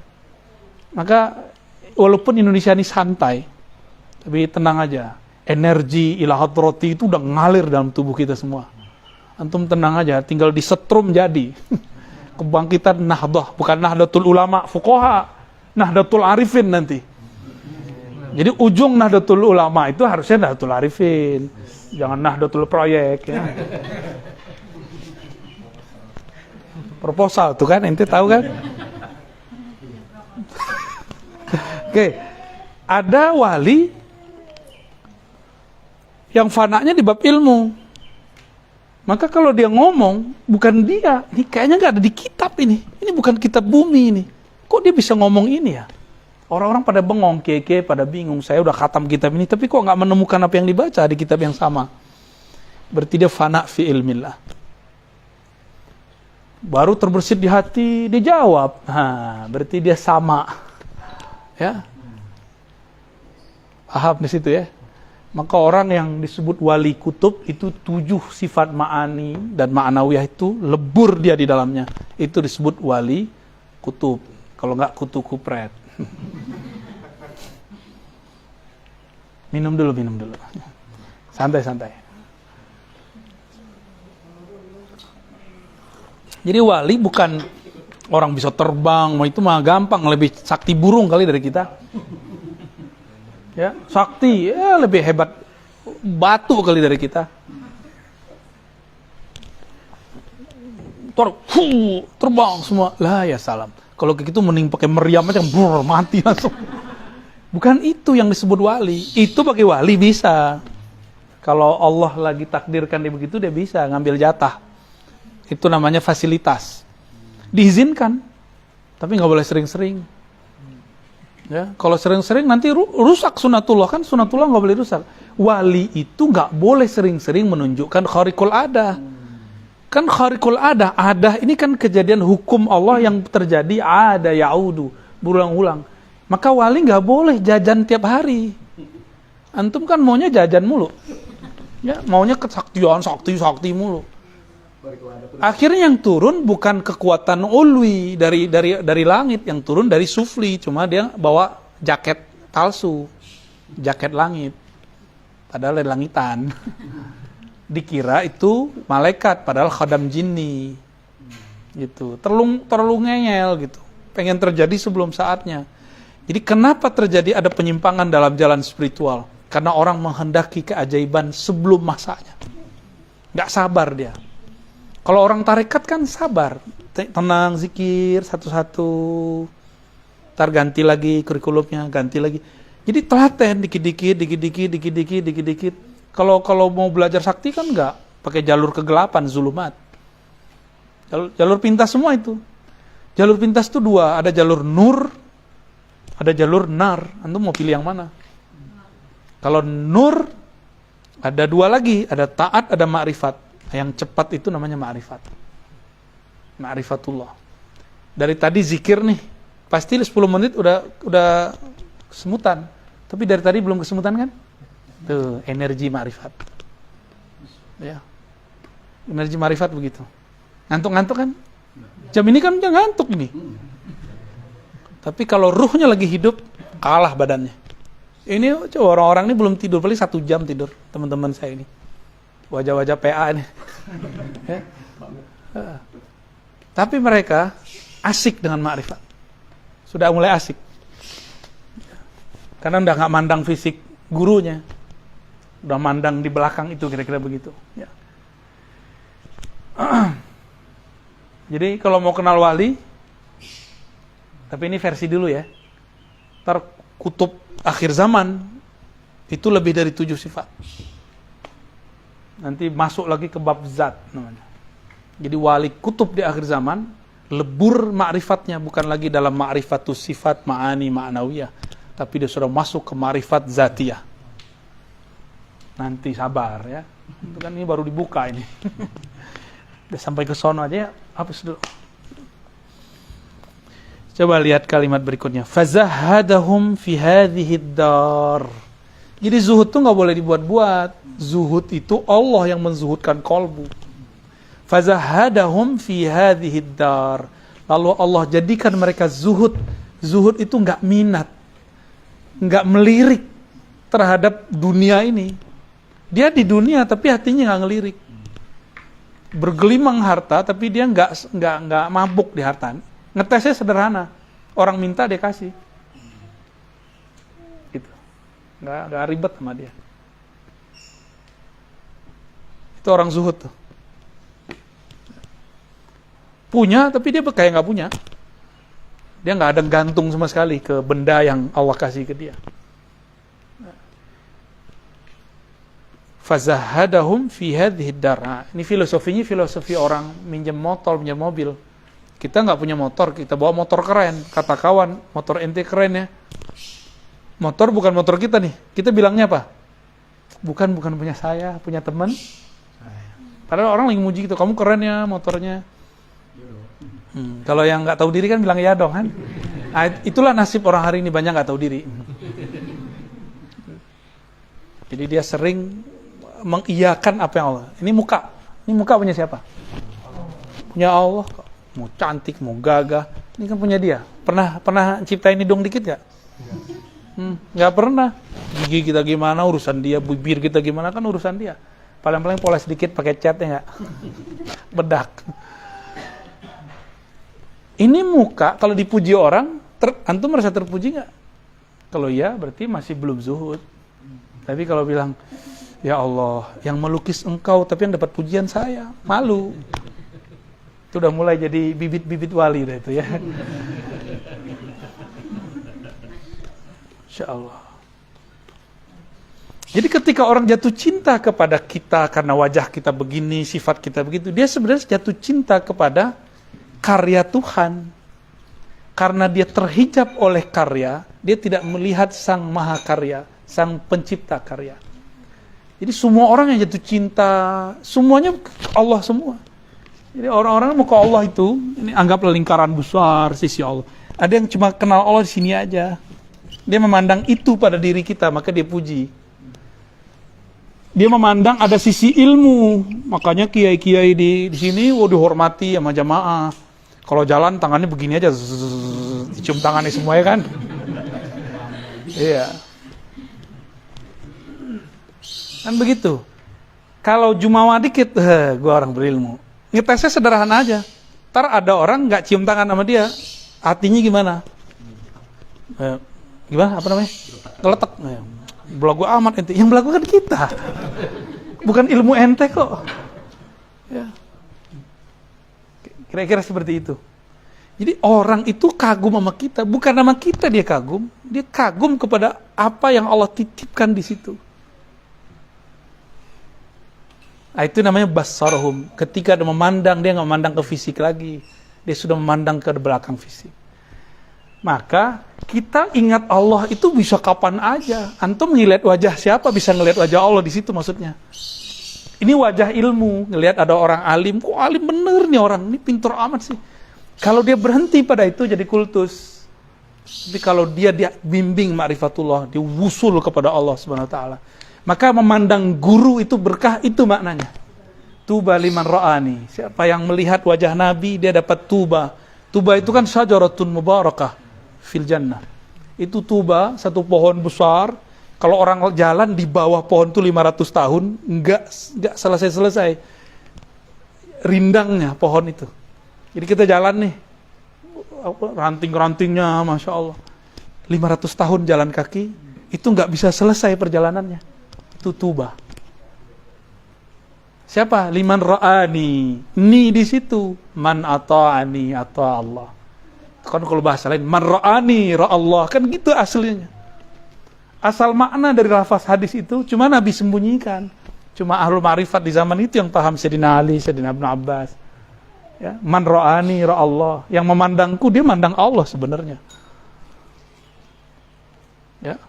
Maka walaupun Indonesia ini santai, tapi tenang aja. Energi ila hadrati itu udah ngalir dalam tubuh kita semua. Antum tenang aja, tinggal disetrum jadi. Kebangkitan Nahdah, bukan Nahdlatul Ulama Fuqaha, Nahdlatul Arifin nanti. Jadi ujung Nahdlatul Ulama itu harusnya Nahdlatul Arifin. Jangan Nahdlatul Proyek ya. Proposal tuh kan, ente tahu kan? Oke. Ada wali yang fananya di bab ilmu. Maka kalau dia ngomong, bukan dia. Ini kayaknya nggak ada di kitab ini. Ini bukan kitab bumi ini. Kok dia bisa ngomong ini ya? Orang-orang pada bengong, keke, pada bingung. Saya udah khatam kitab ini, tapi kok nggak menemukan apa yang dibaca di kitab yang sama? Berarti dia fana fi ilmillah. Baru terbersit di hati, dia jawab. Berarti dia sama. Ya, paham di situ ya? Maka orang yang disebut wali kutub itu 7 sifat ma'ani dan ma'nawiyah itu lebur dia di dalamnya. Itu disebut wali kutub. Kalau nggak kutu kupret. Minum dulu. Santai. Jadi wali bukan orang bisa terbang, itu mah gampang, lebih sakti burung kali dari kita. Ya, sakti lebih hebat batu kali dari kita. Terbang semua. Lah ya salam. Kalau kayak gitu mending pakai meriam aja, mati langsung. Bukan itu yang disebut wali. Itu bagi wali bisa. Kalau Allah lagi takdirkan dia begitu, dia bisa ngambil jatah. Itu namanya fasilitas. Diizinkan, tapi nggak boleh sering-sering. Ya, kalau sering-sering nanti rusak sunatullah, kan sunatullah nggak boleh rusak. Wali itu nggak boleh sering-sering menunjukkan khariqul adah. Kan khariqul adah ini kan kejadian hukum Allah yang terjadi ada yaudu, berulang-ulang. Maka wali nggak boleh jajan tiap hari. Antum kan maunya jajan mulu, ya maunya kesaktian sakti mulu. Akhirnya yang turun bukan kekuatan ulwi dari langit, yang turun dari sufli. Cuma dia bawa jaket palsu, jaket langit, padahal dari langitan. Dikira itu malaikat, padahal khadam jinni. Gitu, terlalu ngeyel gitu. Pengen terjadi sebelum saatnya. Jadi kenapa terjadi ada penyimpangan dalam jalan spiritual? Karena orang menghendaki keajaiban sebelum masanya. Nggak sabar dia. Kalau orang tarekat kan sabar, tenang, zikir satu-satu, ntar ganti lagi kurikulumnya, ganti lagi. Jadi telaten dikit-dikit. Kalau mau belajar sakti kan enggak, pakai jalur kegelapan, zulumat. Jalur pintas semua itu. Jalur pintas itu 2, ada jalur nur, ada jalur nar. Antum mau pilih yang mana? Kalau nur ada 2 lagi, ada taat, ada ma'rifat. Yang cepat itu namanya ma'rifat. Ma'rifatullah. Dari tadi zikir nih, pasti 10 menit udah kesemutan. Tapi dari tadi belum kesemutan kan? Tuh, energi ma'rifat. Ya. Energi ma'rifat begitu. Ngantuk-ngantuk kan? Jam ini kan jangan ngantuk ini. Tapi kalau ruhnya lagi hidup, kalah badannya. Ini coba orang-orang ini belum tidur, paling 1 jam tidur, teman-teman saya ini. Wajah-wajah PA ini. Ya. Tapi mereka asik dengan ma'rifat. Sudah mulai asik. Karena udah gak mandang fisik gurunya. Udah mandang di belakang itu, kira-kira begitu. Ya. Jadi kalau mau kenal wali, tapi ini versi dulu ya. Ntar kutub akhir zaman itu lebih dari 7 sifat. Nanti masuk lagi ke bab zat namanya. Jadi wali kutub di akhir zaman lebur ma'rifatnya, bukan lagi dalam ma'rifatus sifat ma'ani ma'nawiyah, tapi dia sudah masuk ke ma'rifat zatiyah. Nanti sabar ya. Itu kan ini baru dibuka ini. Udah sampai ke sono aja ya, hapus dulu. Coba lihat kalimat berikutnya. Fazahadahum fi hadhihi dar. Jadi zuhud itu nggak boleh dibuat-buat. Zuhud itu Allah yang menzuhudkan kolbu. Fazahadahum fi hadhihi dar. Lalu Allah jadikan mereka zuhud. Zuhud itu nggak minat, nggak melirik terhadap dunia ini. Dia di dunia tapi hatinya nggak ngelirik. Bergelimang harta tapi dia nggak mabuk di harta. Ngetesnya sederhana, orang minta dia kasih, gitu, nggak ribet sama dia. Itu orang zuhud tuh. Punya tapi dia kayak nggak punya. Dia nggak ada gantung sama sekali ke benda yang Allah kasih ke dia. Fazahadahum fi hadhihi dar. Ini filosofinya filosofi orang minjem motor, minjem mobil. Kita nggak punya motor, kita bawa motor keren. Kata kawan, motor ente keren ya. Motor bukan motor kita nih. Kita bilangnya apa? Bukan punya saya, punya teman. Padahal orang lagi muji gitu, kamu keren ya motornya. Kalau yang nggak tahu diri kan bilang ya dong kan. Nah, itulah nasib orang hari ini, banyak nggak tahu diri. Jadi dia sering mengiyakan apa yang Allah. Ini muka punya siapa? Punya Allah. Mau cantik, mau gagah, ini kan punya dia. Pernah ciptain hidung dikit gak? Nggak pernah. Gigi kita gimana urusan dia, bibir kita gimana kan urusan dia. Paling-paling poles sedikit pakai cat ya nggak? Bedak. Ini muka kalau dipuji orang, antum merasa terpuji nggak? Kalau iya berarti masih belum zuhud. Tapi kalau bilang, ya Allah, yang melukis engkau tapi yang dapat pujian saya, malu. Itu udah mulai jadi bibit-bibit wali dah itu ya. Insya Allah. Jadi ketika orang jatuh cinta kepada kita karena wajah kita begini, sifat kita begitu, dia sebenarnya jatuh cinta kepada karya Tuhan. Karena dia terhijab oleh karya, dia tidak melihat sang maha karya, sang pencipta karya. Jadi semua orang yang jatuh cinta, semuanya Allah semua. Jadi orang-orang muka Allah itu, ini anggaplah lingkaran besar sisi Allah. Ada yang cuma kenal Allah di sini aja. Dia memandang itu pada diri kita, maka dia puji. Dia memandang ada sisi ilmu, makanya kiai-kiai di sini dihormati sama jamaah. Kalau jalan tangannya begini aja, cium tangannya semua ya kan? Iya. Kan begitu. Kalau jumawa dikit, gua orang berilmu. Ngetesnya sederhana aja. Ntar ada orang nggak cium tangan sama dia, hatinya gimana? Gimana? Apa namanya? Ngeletek. Belagu amat ente. Yang belagu kan kita. Bukan ilmu ente kok. Ya. Kira-kira seperti itu. Jadi orang itu kagum sama kita, bukan sama kita dia kagum. Dia kagum kepada apa yang Allah titipkan di situ. Nah, itu namanya basarhum. Ketika dia memandang, dia nggak memandang ke fisik lagi. Dia sudah memandang ke belakang fisik. Maka kita ingat Allah itu bisa kapan aja. Antum ngeliat wajah siapa bisa ngeliat wajah Allah di situ maksudnya. Ini wajah ilmu. Ngeliat ada orang alim. Kok alim bener nih orang. Ini pintar amat sih. Kalau dia berhenti pada itu jadi kultus. Tapi kalau dia bimbing ma'rifatullah, dia wusul kepada Allah Subhanahu wa taala. Maka memandang guru itu berkah, itu maknanya. Tuba liman ra'ani. Siapa yang melihat wajah Nabi, dia dapat tuba. Tuba itu kan syajaratun mubarakah fil jannah. Itu tuba, satu pohon besar. Kalau orang jalan di bawah pohon itu 500 tahun, enggak selesai-selesai. Rindangnya pohon itu. Jadi kita jalan nih, ranting-rantingnya, Masya Allah. 500 tahun jalan kaki, itu enggak bisa selesai perjalanannya. Itu tuba. Siapa? Liman ra'ani. Ni di situ. Man ata'ani ata Allah. Kan kalau bahasa lain, man ra'ani ra'allah. Kan gitu aslinya. Asal makna dari lafaz hadis itu cuma Nabi sembunyikan. Cuma ahlul ma'rifat di zaman itu yang paham. Sayyidina Ali, Sayyidina Ibn Abbas. Ya, man ra'ani ra'allah. Yang memandangku, dia mandang Allah sebenarnya. Ya,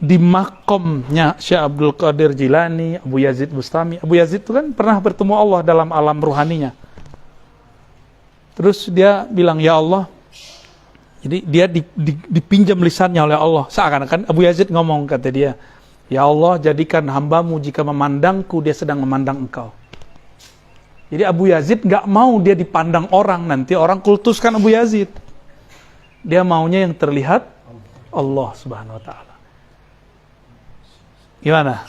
di makomnya Syekh Abdul Qadir Jilani, Abu Yazid Bustami. Abu Yazid itu kan pernah bertemu Allah dalam alam ruhaninya. Terus dia bilang, ya Allah. Jadi dia dipinjam lisannya oleh Allah. Seakan-akan Abu Yazid ngomong, kata dia, ya Allah, jadikan hambamu jika memandangku, dia sedang memandang engkau. Jadi Abu Yazid gak mau dia dipandang orang, nanti orang kultuskan Abu Yazid. Dia maunya yang terlihat Allah subhanahu wa ta'ala. Gimana?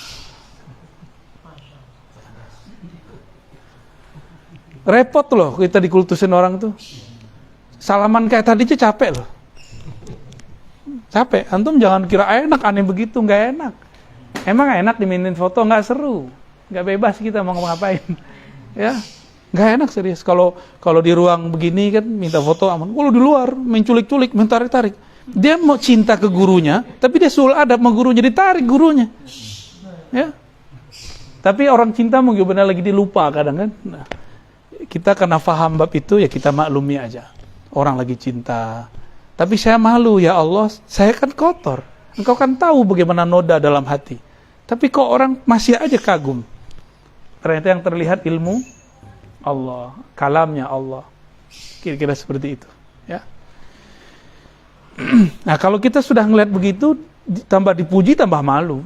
Repot loh kita dikultusin orang tuh. Salaman kayak tadi aja capek loh. Capek. Antum jangan kira enak, aneh begitu. Nggak enak. Emang enak dimintain foto? Nggak seru. Nggak bebas kita mau ngapain. Ya, nggak enak serius. Kalau di ruang begini kan minta foto aman. Kalau di luar menculik-culik, mentarik-tarik. Dia mau cinta ke gurunya, tapi dia sul adab sama gurunya, ditarik gurunya. Ya. Tapi orang cinta mungkin benar lagi dilupa kadang kan. Nah, kita karena paham bab itu ya kita maklumi aja. Orang lagi cinta. Tapi saya malu, ya Allah, saya kan kotor. Engkau kan tahu bagaimana noda dalam hati. Tapi kok orang masih aja kagum. Ternyata yang terlihat ilmu Allah, kalamnya Allah. Kira-kira seperti itu, ya. Nah, kalau kita sudah ngeliat begitu, tambah dipuji, tambah malu.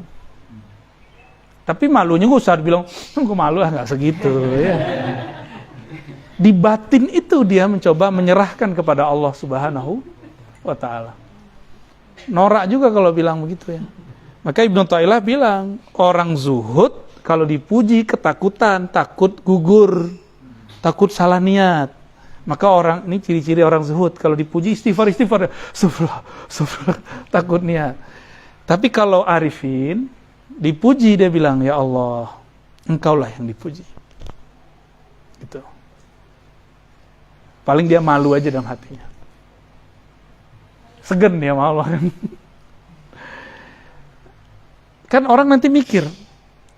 Tapi malunya nggak usah dibilang, gue malu nggak segitu. Ya. Di batin itu dia mencoba menyerahkan kepada Allah Subhanahu wa Ta'ala. Norak juga kalau bilang begitu ya. Maka Ibnu Thailah bilang, orang zuhud kalau dipuji ketakutan, takut gugur, takut salah niat. Maka orang, ini ciri-ciri orang zuhud, kalau dipuji istighfar, subhanallah, takut niat. Tapi kalau arifin, dipuji dia bilang, ya Allah, engkaulah yang dipuji. Gitu. Paling dia malu aja dalam hatinya. Segen dia sama Allah kan. Kan orang nanti mikir,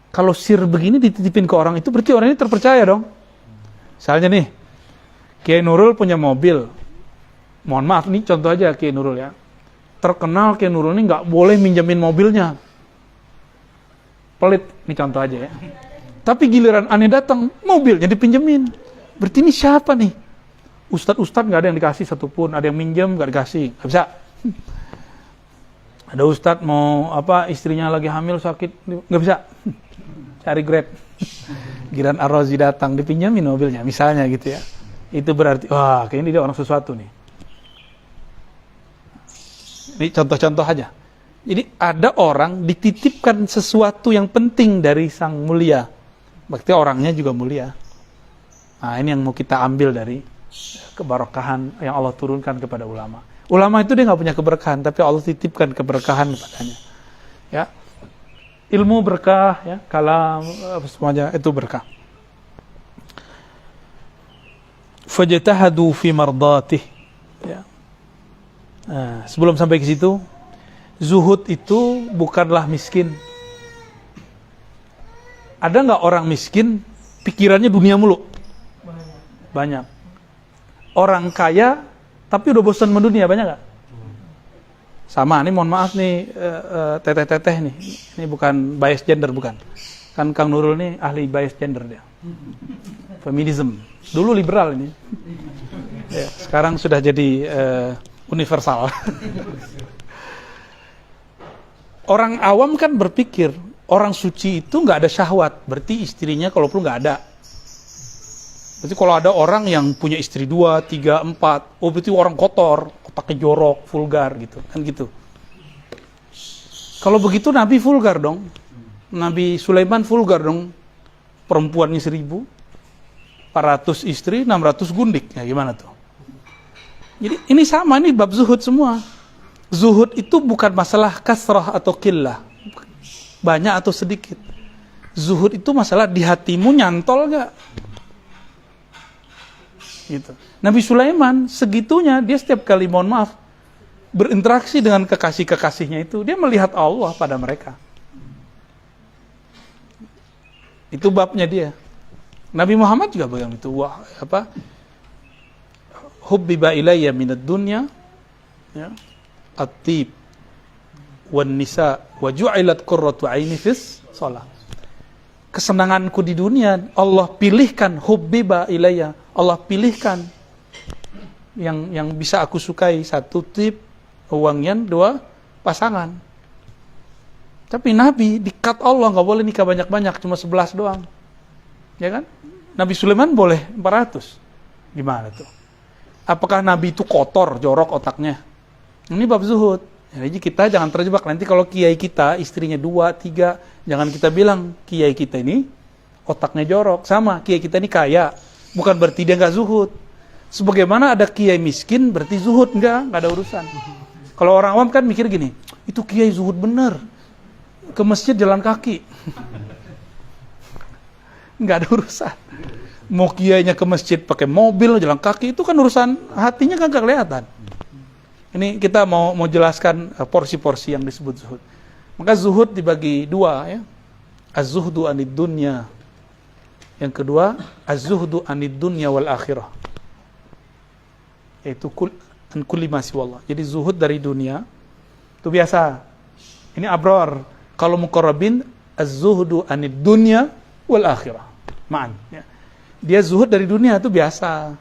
kalau sir begini dititipin ke orang itu, berarti orang ini terpercaya dong. Misalnya nih, Kiai Nurul punya mobil. Mohon maaf nih contoh aja Kiai Nurul ya. Terkenal Kiai Nurul ini nggak boleh minjemin mobilnya. Pelit, ini contoh aja ya. Tapi giliran aneh datang, mobilnya dipinjemin. Berarti ini siapa nih? Ustadz nggak ada yang dikasih satupun, ada yang minjem nggak dikasih, nggak bisa. Ada ustadz mau istrinya lagi hamil sakit, nggak bisa. Cari Grab. Giliran Ar-Razi datang dipinjemin mobilnya, misalnya gitu ya. Itu berarti, wah kayaknya dia orang sesuatu nih. Ini contoh-contoh aja. Jadi ada orang dititipkan sesuatu yang penting dari sang mulia. Berarti orangnya juga mulia. Nah ini yang mau kita ambil dari keberkahan yang Allah turunkan kepada ulama. Ulama itu dia nggak punya keberkahan, tapi Allah titipkan keberkahan kepadanya. Ya, ilmu berkah, ya, kalam semuanya itu berkah. Fajtahadu fi mardatih. Ya. Nah, sebelum sampai ke situ, zuhud itu bukanlah miskin. Ada nggak orang miskin pikirannya dunia mulu? Banyak. Orang kaya tapi udah bosan mendunia, banyak nggak? Sama, ini mohon maaf nih teteh-teteh nih. Ini bukan bias gender, bukan. Kan Kang Nurul nih ahli bias gender dia. Feminism. Dulu liberal ini. Ya, sekarang sudah jadi universal. Orang awam kan berpikir, orang suci itu nggak ada syahwat. Berarti istrinya kalau perlu nggak ada. Berarti kalau ada orang yang punya istri 2, 3, 4, oh berarti orang kotor, otaknya jorok, vulgar gitu, kan gitu. Kalau begitu Nabi vulgar dong. Nabi Sulaiman vulgar dong. Perempuannya 1.000, 400 istri, 600 gundik. Ya gimana tuh? Jadi ini sama, ini bab zuhud semua. Zuhud itu bukan masalah kasrah atau qillah. Banyak atau sedikit. Zuhud itu masalah di hatimu nyantol gak? Gitu. Nabi Sulaiman segitunya, dia setiap kali mohon maaf berinteraksi dengan kekasih-kekasihnya itu, dia melihat Allah pada mereka. Itu babnya dia. Nabi Muhammad juga begitu. Wah, apa? Hubbiba ilayya minad dunya, ya, at-tib wan nisa wa ju'ilat qurratu aini fis shalah. Kesenanganku di dunia Allah pilihkan, hubbiba ilayya, Allah pilihkan yang bisa aku sukai, satu tip, wangian, dua pasangan. Tapi Nabi di-cut Allah, nggak boleh nikah banyak-banyak, cuma 11 doang. Ya kan? Nabi Sulaiman boleh 400. Gimana tuh? Apakah Nabi itu kotor, jorok otaknya? Ini bab zuhud. Jadi kita jangan terjebak. Nanti kalau kiai kita, istrinya 2, 3, jangan kita bilang kiai kita ini otaknya jorok. Sama, kiai kita ini kaya. Bukan berarti dia nggak zuhud. Sebagaimana ada kiai miskin, berarti zuhud. Nggak ada urusan. Kalau orang awam kan mikir gini, itu kiai zuhud bener. Ke masjid jalan kaki. Nggak ada urusan. Mau kiainya ke masjid pakai mobil, jalan kaki, itu kan urusan hatinya kan nggak kelihatan. Ini kita mau jelaskan porsi-porsi yang disebut zuhud. Maka zuhud dibagi dua, ya. Az-zuhdu anid dunya. Yang kedua, az-zuhdu anid dunya wal akhirah. Yaitu an kulli ma siwallah. Jadi zuhud dari dunia itu biasa. Ini abrar. Kalau muqarrabin, az-zuhdu anid dunya wal akhirah. Ma'an, ya. Dia zuhud dari dunia itu biasa.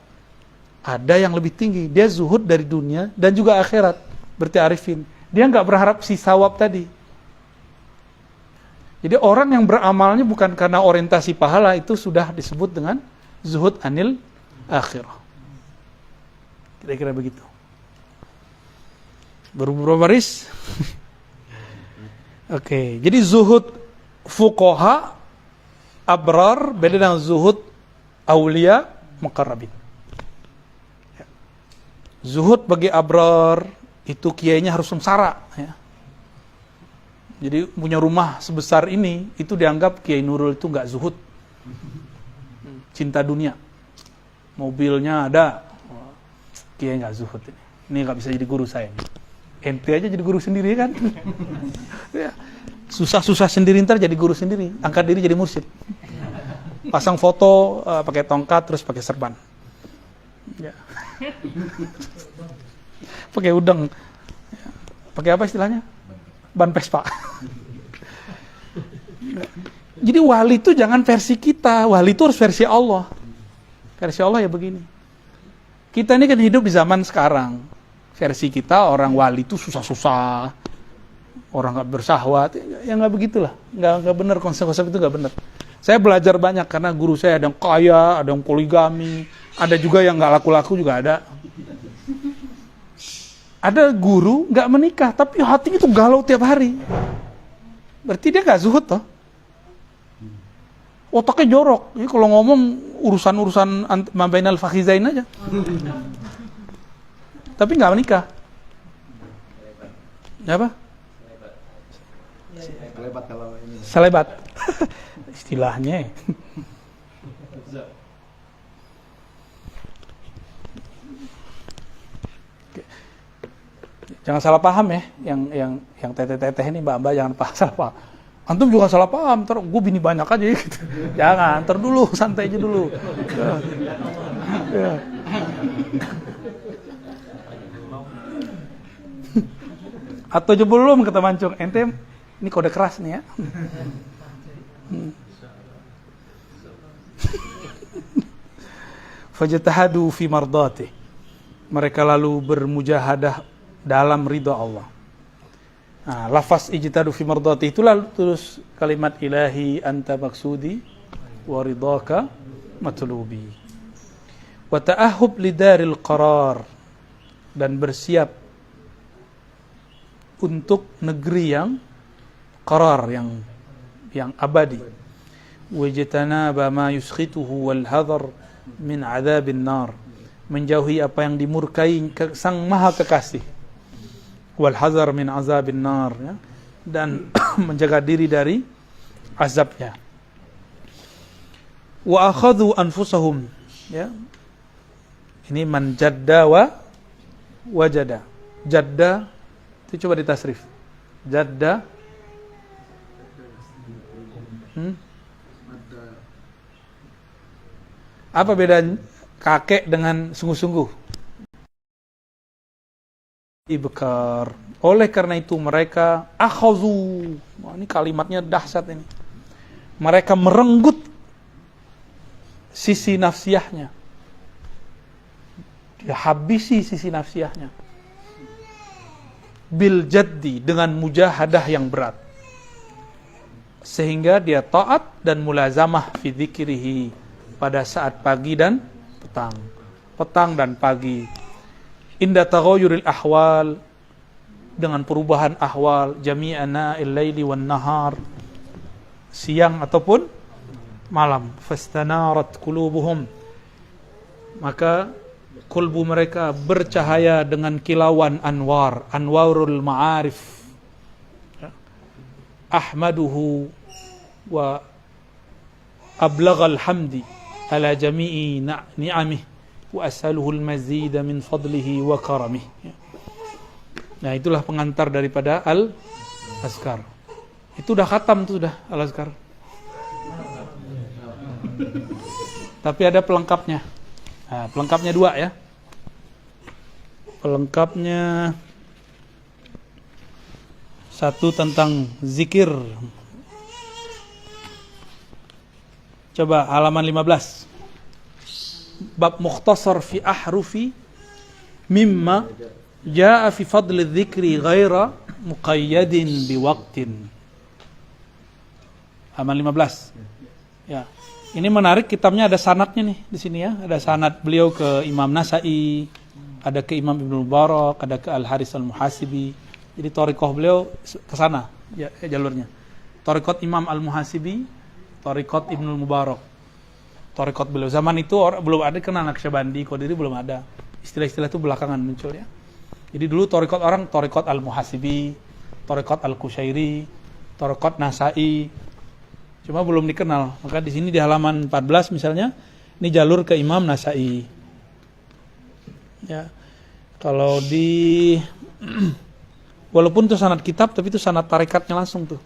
Ada yang lebih tinggi, dia zuhud dari dunia dan juga akhirat. Berarti arifin. Dia nggak berharap si sawab tadi. Jadi orang yang beramalnya bukan karena orientasi pahala, itu sudah disebut dengan zuhud anil akhirah. Kira-kira begitu. Berapa baris? Oke, jadi zuhud fuqaha abrar beda dengan zuhud aulia muqarrabin. Zuhud bagi abrar itu kiainya harus sengsara, ya. Jadi punya rumah sebesar ini itu dianggap Kiai Nurul itu nggak zuhud, cinta dunia, mobilnya ada, kiai nggak zuhud ini nggak bisa jadi guru saya. Ente aja jadi guru sendiri kan? Ya. Susah-susah sendiri, ntar jadi guru sendiri, angkat diri jadi mursyid, pasang foto pakai tongkat terus pakai serban, ya. Pakai udeng, ya. Pakai apa istilahnya? Ban Vespa. Jadi wali itu jangan versi kita, wali itu harus versi Allah. Versi Allah ya begini. Kita ini kan hidup di zaman sekarang. Versi kita orang wali itu susah-susah, orang nggak bersahwat, ya nggak begitulah, nggak benar, konsep-konsep itu nggak benar. Saya belajar banyak karena guru saya ada yang kaya, ada yang poligami, ada juga yang nggak laku-laku juga ada. Ada guru nggak menikah, tapi hatinya itu galau tiap hari. Berarti dia nggak zuhud toh. Otaknya jorok. Jadi kalau ngomong urusan-urusan mabainal fakhizain aja. Tapi nggak menikah. Apa? Selebat kalau ini. Selebat. Istilahnya. Jangan salah paham ya, yang teteh-teteh ini mbak-mbak jangan salah paham. Antum juga salah paham, ntar gue bini banyak aja gitu. Jangan, ntar dulu, santai aja dulu. Ya. Atau aja belum kata Mancung, ente ini kode keras nih ya. Fajtahadu fi mardati. Mereka lalu bermujahadah dalam ridha Allah. Nah, lafaz ijtihadu fi mardati itu lalu terus kalimat ilahi anta maksudi wa ridhaka matlubi. Wa ta'ahhub lidaril qarar, dan bersiap untuk negeri yang qarar, yang abadi. Wajtanaba ma yuskhituhu wal hadar min adzabin nar, menjauhi apa yang dimurkai sang maha kekasih. Wal hazar min azabin nar, ya. Dan menjaga diri dari azabnya. Wa akhadhu anfusahum. Ya. Ini man jadda wa wajada. Jadda itu coba ditasrif. Jadda. Apa beda kakek dengan sungguh-sungguh? Ibkar. Oleh karena itu mereka akhazu. Wah, ini kalimatnya dahsyat ini. Mereka merenggut sisi nafsiyahnya. Dia habisi sisi nafsiyahnya. Bil jaddi, dengan mujahadah yang berat. Sehingga dia taat dan mulazamah fi dzikrihi pada saat pagi dan petang. Petang dan pagi. Inda taghayyuril ahwal, dengan perubahan ahwal, jami'ana il-laili wan nahar, siang ataupun malam. Fastanarat qulubuhum, maka kalbu mereka bercahaya dengan kilauan anwar, anwarul ma'arif. Ahmaduhu wa ablaghal hamdi ala jami'i ni'amih wa as'aluhu al-mazida min fadlihi wa karamih. Nah, itulah pengantar daripada al-azkar. Itu udah khatam tuh, sudah al-azkar. Tapi ada pelengkapnya. Nah, pelengkapnya 2 ya. Pelengkapnya 1 tentang zikir. Coba halaman 15. Bab mukhtasar fi ahrufi mimma jaa fi fadli dzikri ghaira muqayyadin biwaqtin. Halaman 15. Ya. Ini menarik, kitabnya ada sanadnya nih di sini ya. Ada sanad beliau ke Imam Nasa'i, ada ke Imam Ibnu Mubarak, ada ke Al-Haris Al-Muhasibi. Jadi thariqah beliau ke sana ya, jalurnya. Thariqat Imam Al-Muhasibi, thariqat Ibnu Mubarak. Thariqat beliau zaman itu belum ada, kenal Naqsyabandi, Qadiri belum ada. Istilah-istilah itu belakangan muncul ya. Jadi dulu thariqat orang thariqat Al-Muhasibi, thariqat Al-Qushairi, thariqat Nasa'i. Cuma belum dikenal. Maka di sini di halaman 14 misalnya, ini jalur ke Imam Nasa'i. Ya. Kalau di walaupun itu sanad kitab, tapi itu sanad tarikatnya langsung tuh.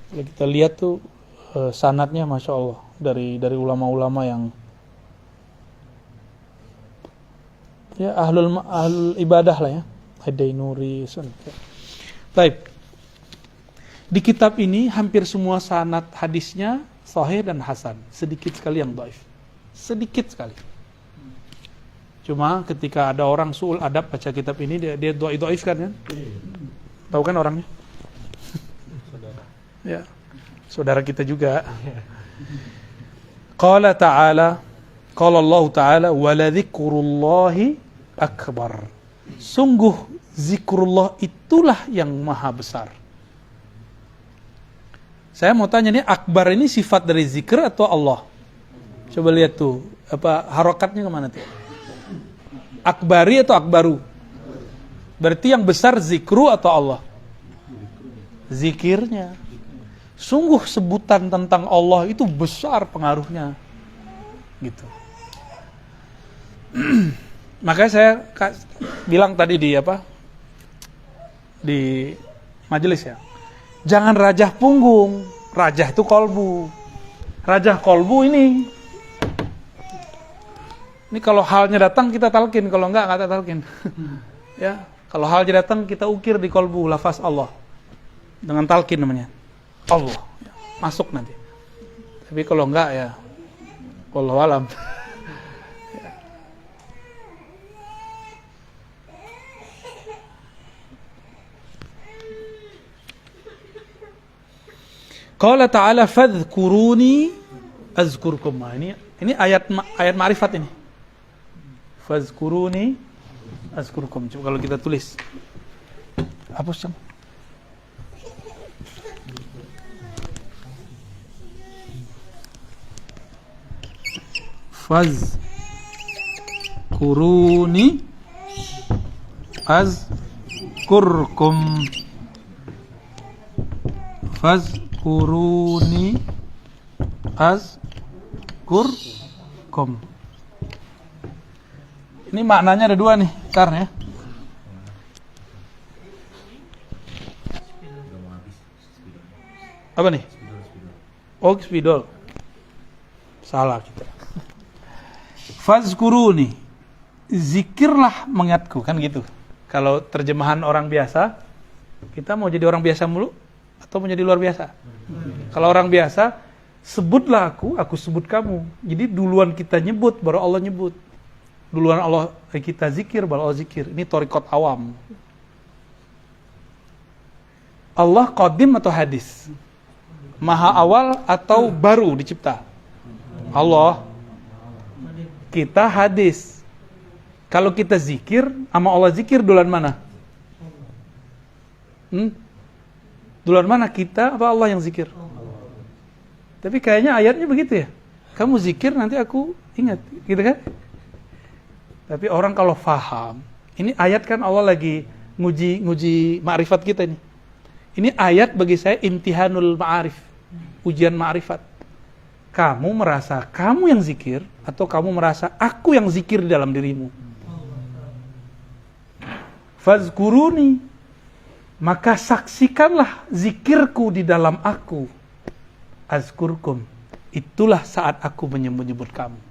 Kalau kita lihat tuh sanadnya Masya Allah dari ulama-ulama yang ya ahlul ibadah lah ya. Hadainuri Sun. Baik. Di kitab ini hampir semua sanad hadisnya sahih dan hasan, sedikit sekali yang dhaif. Sedikit sekali. Cuma ketika ada orang suul adab baca kitab ini, dia dhaifkan kan? Tahu kan orangnya? Ya. Saudara kita juga. Qala ta'ala, qala Allah ta'ala, wa la dzikrullahi akbar. Sungguh zikrullah itulah yang maha besar. Saya mau tanya nih, akbar ini sifat dari zikr atau Allah? Coba lihat tuh, apa harokatnya kemana tuh? Akbari atau akbaru? Berarti yang besar zikru atau Allah? Zikirnya. Sungguh sebutan tentang Allah itu besar pengaruhnya. Gitu. Makanya saya bilang tadi di majelis ya. Jangan rajah punggung, rajah itu kolbu. Rajah kolbu ini kalau halnya datang kita talkin, kalau enggak talkin. Ya, kalau halnya datang kita ukir di kolbu lafaz Allah dengan talkin namanya. Allah ya, masuk nanti. Tapi kalau enggak ya wallahu alam. Qala ta'ala fadhkuruni azkurkum. Ini ayat ma'rifat ini. Fadhkuruni azkurkum. Coba kalau kita tulis. Hapus dong. Fadhkuruni azkurkum. Fazkuruni azkurkum. Ini maknanya ada dua nih, karena ya. Apa nih? Oh, spidol. Salah kita. Fazkuruni, zikirlah mengingatku, kan gitu. Kalau terjemahan orang biasa, kita mau jadi orang biasa mulu atau mau jadi luar biasa? Kalau orang biasa, sebutlah aku sebut kamu. Jadi duluan kita nyebut, baru Allah nyebut. Duluan Allah kita zikir, baru Allah zikir. Ini thariqat awam. Allah qadim atau hadis? Maha awal atau baru dicipta? Allah. Kita hadis. Kalau kita zikir, sama Allah zikir duluan mana? Duluan mana, kita apa Allah yang zikir? Tapi kayaknya ayatnya begitu ya. Kamu zikir nanti aku ingat, gitu kan? Tapi orang kalau faham, ini ayat kan Allah lagi nguji ma'rifat kita ini. Ini ayat bagi saya imtihanul ma'arif, ujian ma'rifat. Kamu merasa kamu yang zikir atau kamu merasa aku yang zikir di dalam dirimu? Fazkuruni, maka saksikanlah zikirku di dalam aku. Azkurkum, itulah saat aku menyebut kamu.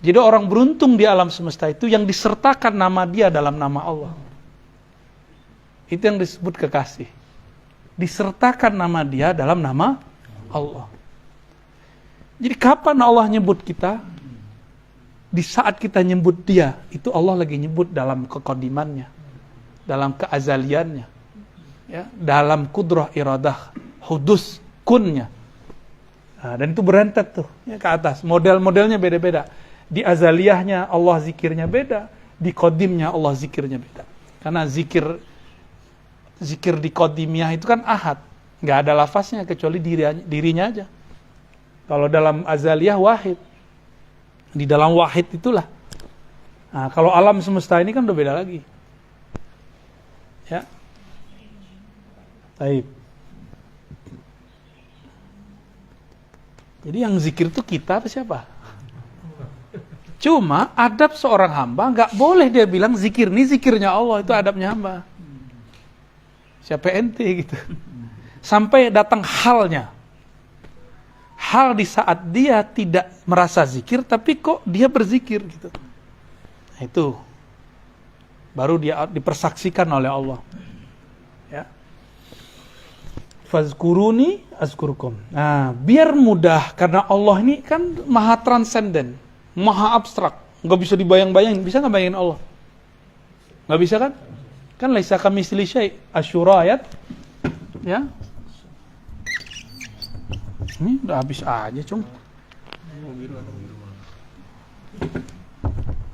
Jadi orang beruntung di alam semesta itu yang disertakan nama dia dalam nama Allah. Itu yang disebut kekasih. Disertakan nama dia dalam nama Allah. Jadi kapan Allah nyebut kita? Di saat kita nyebut dia, itu Allah lagi nyebut dalam kekodimannya, dalam keazaliannya, ya, dalam kudrah iradah, hudus, kunnya. Nah, dan itu berentet tuh ya, ke atas. Model-modelnya beda-beda. Di azaliyahnya Allah zikirnya beda, di kodimnya Allah zikirnya beda. Karena zikir di kodimnya itu kan ahad, nggak ada lafaznya kecuali dirinya aja. Kalau dalam azaliyah wahid, di dalam wahid itulah. Nah, kalau alam semesta ini kan udah beda lagi. Ya, baik. Jadi yang zikir itu kita apa siapa? Cuma adab seorang hamba nggak boleh dia bilang zikir ini zikirnya Allah, itu adabnya hamba. Siapa ente gitu. Sampai datang halnya. Hal di saat dia tidak merasa zikir tapi kok dia berzikir gitu. Nah, itu baru dia dipersaksikan oleh Allah. Ya. Fazkuruni azkurkum. Nah, biar mudah karena Allah ini kan maha transenden. Maha abstrak, nggak bisa dibayang-bayangin. Bisa nggak bayangin Allah? Nggak bisa kan? Kan laisa kamitslihi syai'. Asy-Syura ayat, ya. Ini udah habis aja, Cung.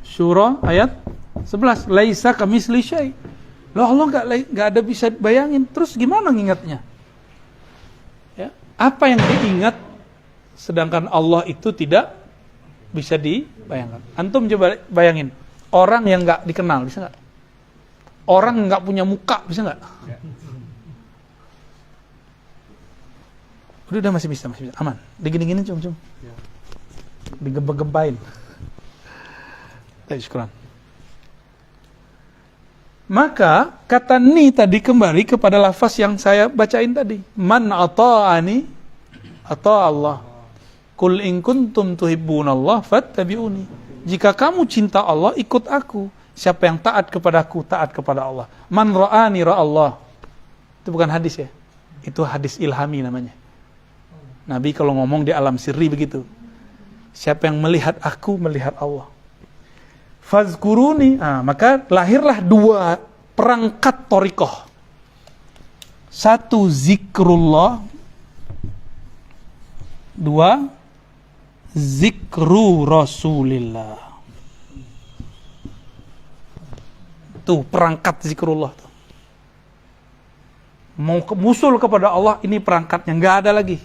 Syura ayat 11. Laisa kamitslihi syai'. Loh, Allah nggak ada bisa bayangin. Terus gimana ngingatnya? Ya, apa yang diingat sedangkan Allah itu tidak bisa dibayangkan. Antum coba bayangin, orang yang nggak dikenal, bisa nggak? Orang yang nggak punya muka, bisa nggak? Udah masih bisa, aman. Digini-gini cum. Digempa-gempain. Syukran. Maka kata ni tadi kembali kepada lafaz yang saya bacain tadi. Man ata'ani ata Allah. Qul in kuntum tuhibbunallah fattabi'uni. Jika kamu cinta Allah, ikut aku. Siapa yang taat kepadaku, taat kepada Allah. Man ra'ani ra'allah. Itu bukan hadis ya. Itu hadis ilhami namanya. Nabi kalau ngomong di alam sirri begitu. Siapa yang melihat aku, melihat Allah. Fazkuruni. Maka lahirlah dua perangkat thariqah. Satu zikrullah. Dua zikru Rasulillah. Tuh perangkat zikrullah tuh. Mau musul kepada Allah, ini perangkatnya, nggak ada lagi.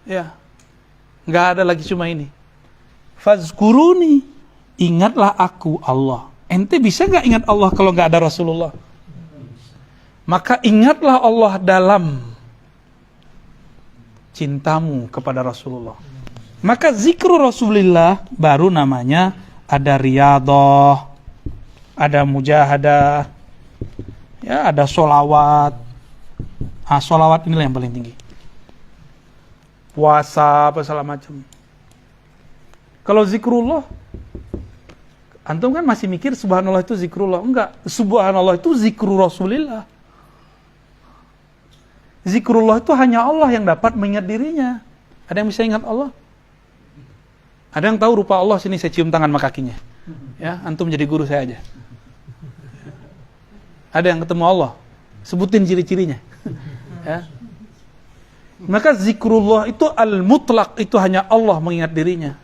Ya, nggak ada lagi cuma ini. Fazkuruni, ingatlah aku Allah. Ente bisa nggak ingat Allah kalau nggak ada Rasulullah? Maka ingatlah Allah dalam cintamu kepada Rasulullah. Maka zikru Rasulillah baru namanya ada riyadhah, ada mujahadah, ya, ada sholawat. Sholawat inilah yang paling tinggi. Puasa apa segala macam. Kalau zikrullah, antum kan masih mikir subhanallah itu zikrullah. Enggak, subhanallah itu zikru Rasulillah. Zikrullah itu hanya Allah yang dapat mengingat dirinya. Ada yang bisa ingat Allah? Ada yang tahu rupa Allah? Sini saya cium tangan sama kakinya. Ya, antum jadi guru saya aja. Ada yang ketemu Allah? Sebutin ciri-cirinya. Ya. Maka zikrullah itu al-mutlaq, itu hanya Allah mengingat dirinya.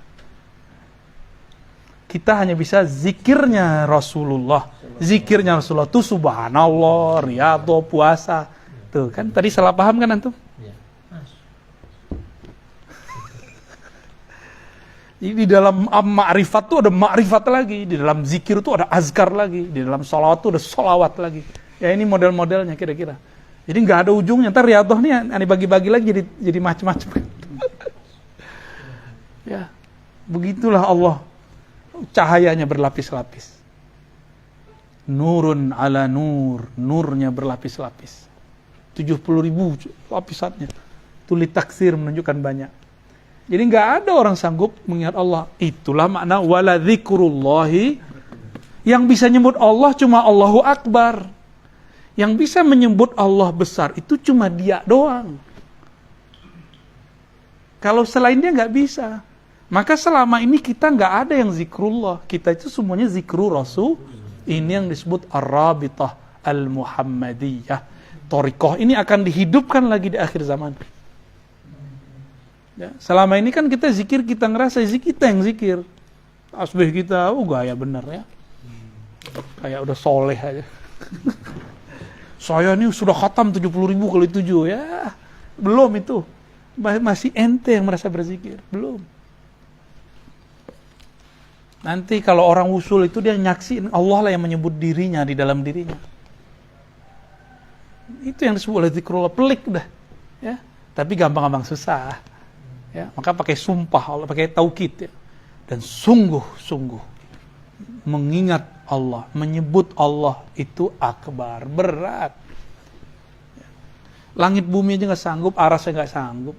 Kita hanya bisa zikirnya Rasulullah. Zikirnya Rasulullah itu subhanallah, riyadhah, puasa. Tuh kan tadi salah paham kan antum? Di dalam ma'rifat tuh ada ma'rifat lagi, di dalam zikir tuh ada azkar lagi, di dalam sholawat tuh ada sholawat lagi. Ya ini model-modelnya kira-kira. Jadi nggak ada ujungnya. Ntar riyadhah nih aneh bagi-bagi lagi jadi macam-macam. Ya, begitulah Allah. Cahayanya berlapis-lapis. Nurun ala nur, nurnya berlapis-lapis. 70.000 lapisannya. Tuli taksir menunjukkan banyak. Jadi nggak ada orang sanggup mengingat Allah. Itulah makna wala dzikrullahi. Yang bisa nyebut Allah cuma Allahu Akbar. Yang bisa menyebut Allah besar itu cuma Dia doang. Kalau selain Dia nggak bisa. Maka selama ini kita nggak ada yang zikrullah. Kita itu semuanya zikru Rasul. Ini yang disebut Ar-Rabitah Al-Muhammadiyah. Thariqah ini akan dihidupkan lagi di akhir zaman. Ya, selama ini kan kita zikir, kita ngerasa kita yang zikir. Tasbih kita, gaya bener ya. Kayak udah soleh aja. Saya ini sudah khatam 70.000 kali 7 ya. Belum itu. Masih ente yang merasa berzikir. Belum. Nanti kalau orang usul itu dia nyaksiin Allah lah yang menyebut dirinya di dalam dirinya. Itu yang disebut oleh zikrullah, pelik dah. Ya. Tapi gampang-gampang susah. Ya, maka pakai sumpah Allah, pakai taukid ya. Dan sungguh-sungguh mengingat Allah, menyebut Allah itu akbar, berat. Langit bumi aja nggak sanggup, arasnya nggak sanggup,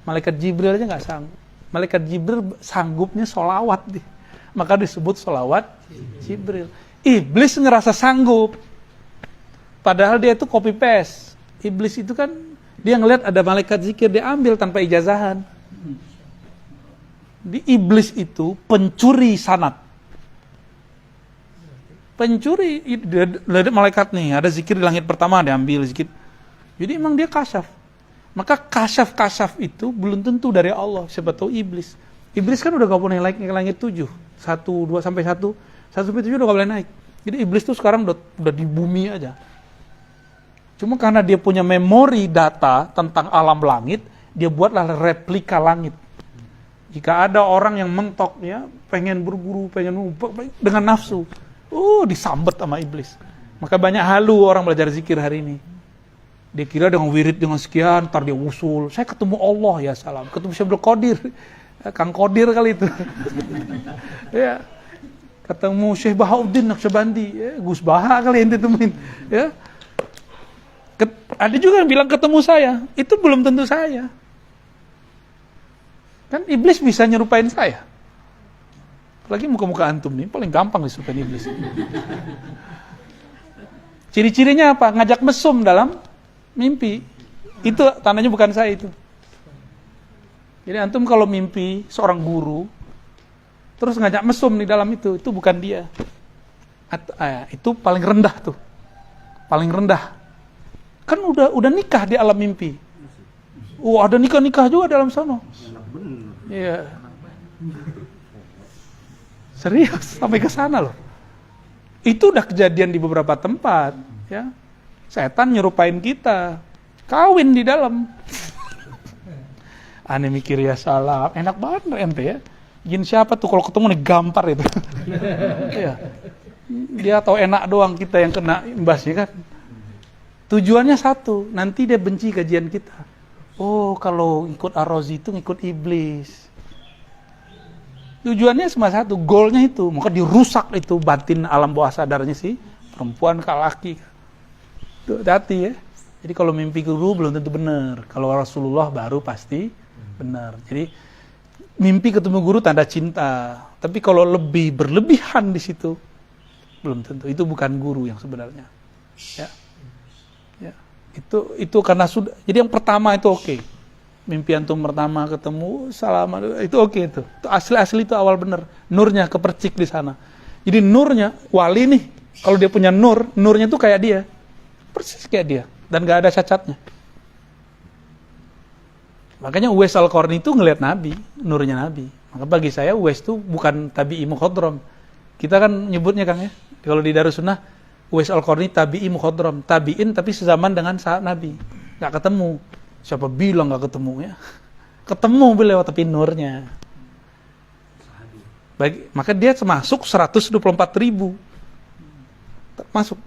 malaikat Jibril aja nggak sanggup. Malaikat Jibril sanggupnya sholawat deh, maka disebut sholawat Jibril. Iblis ngerasa sanggup, padahal dia itu copy paste. Iblis itu kan dia ngelihat ada malaikat zikir, dia ambil tanpa ijazahan. Di iblis itu pencuri sanad. Pencuri, lihat malaikat nih, ada zikir di langit pertama, dia ambil zikir. Jadi emang dia kasyaf. Maka kasyaf itu belum tentu dari Allah, siapa tahu iblis. Iblis kan udah gak boleh naik ke langit 7. 1, 2 sampai 1. 1 sampai 7 udah gak boleh naik. Jadi iblis tuh sekarang udah di bumi aja. Cuma karena dia punya memori data tentang alam langit, dia buatlah replika langit. Jika ada orang yang mentok ya, pengen berburu, dengan nafsu, disambet sama iblis. Maka banyak halu orang belajar zikir hari ini. Dia kira dengan wirid dengan sekian, ntar dia usul. Saya ketemu Allah ya salam, ketemu Syekh Abdul Qadir, Kang Qadir kali itu. Ya, ketemu Syekh Bahauddin Naqsyabandi, Gus Baha kali yang ditemuin. Ya. Ada juga yang bilang ketemu saya, itu belum tentu saya. Kan iblis bisa nyerupain saya. Apalagi muka-muka antum nih, paling gampang disurupain iblis. Ciri-cirinya apa? Ngajak mesum dalam mimpi. Itu tandanya bukan saya itu. Jadi antum kalau mimpi seorang guru, terus ngajak mesum di dalam itu bukan dia. Itu paling rendah tuh. Paling rendah. Kan udah nikah di alam mimpi. Ada nikah juga dalam sana. Iya. Serius sampai ke sana loh. Itu udah kejadian di beberapa tempat, ya. Setan nyerupain kita. Kawin di dalam. Aneh mikir ya salah. Enak banget ente ya. Jin siapa tuh kalau ketemu nih gampar itu. Iya. Dia tahu enak doang, kita yang kena imbasnya kan. Tujuannya satu, nanti dia benci kajian kita. Oh, kalau ikut Ar-Razi itu ngikut iblis. Tujuannya cuma satu, goalnya itu. Maka dirusak itu batin alam bawah sadarnya sih. Perempuan ke laki. Tuh, hati ya. Jadi kalau mimpi guru belum tentu benar. Kalau Rasulullah baru pasti benar. Jadi mimpi ketemu guru tanda cinta. Tapi kalau lebih berlebihan di situ, belum tentu. Itu bukan guru yang sebenarnya. Ya. Ya. Itu karena sudah. Jadi yang pertama itu oke. Mimpi antum pertama ketemu salaman itu oke itu. Itu asli itu awal bener. Nurnya kepercik di sana. Jadi nurnya wali nih. Kalau dia punya nurnya itu kayak dia. Persis kayak dia dan gak ada cacatnya. Makanya Uwais Al-Qarni itu ngelihat Nabi, nurnya Nabi. Maka bagi saya Uwais itu bukan tabi'i mukhadram. Kita kan nyebutnya Kang ya. Kalau di Darussunnah Uwais Al-Qarni tabi'i mukhadram, tabi'in tapi sezaman dengan sahabat Nabi. Gak ketemu. Siapa bilang gak ketemu ya? Ketemu beliau tapi nurnya. Maka dia masuk 124.000. Masuk.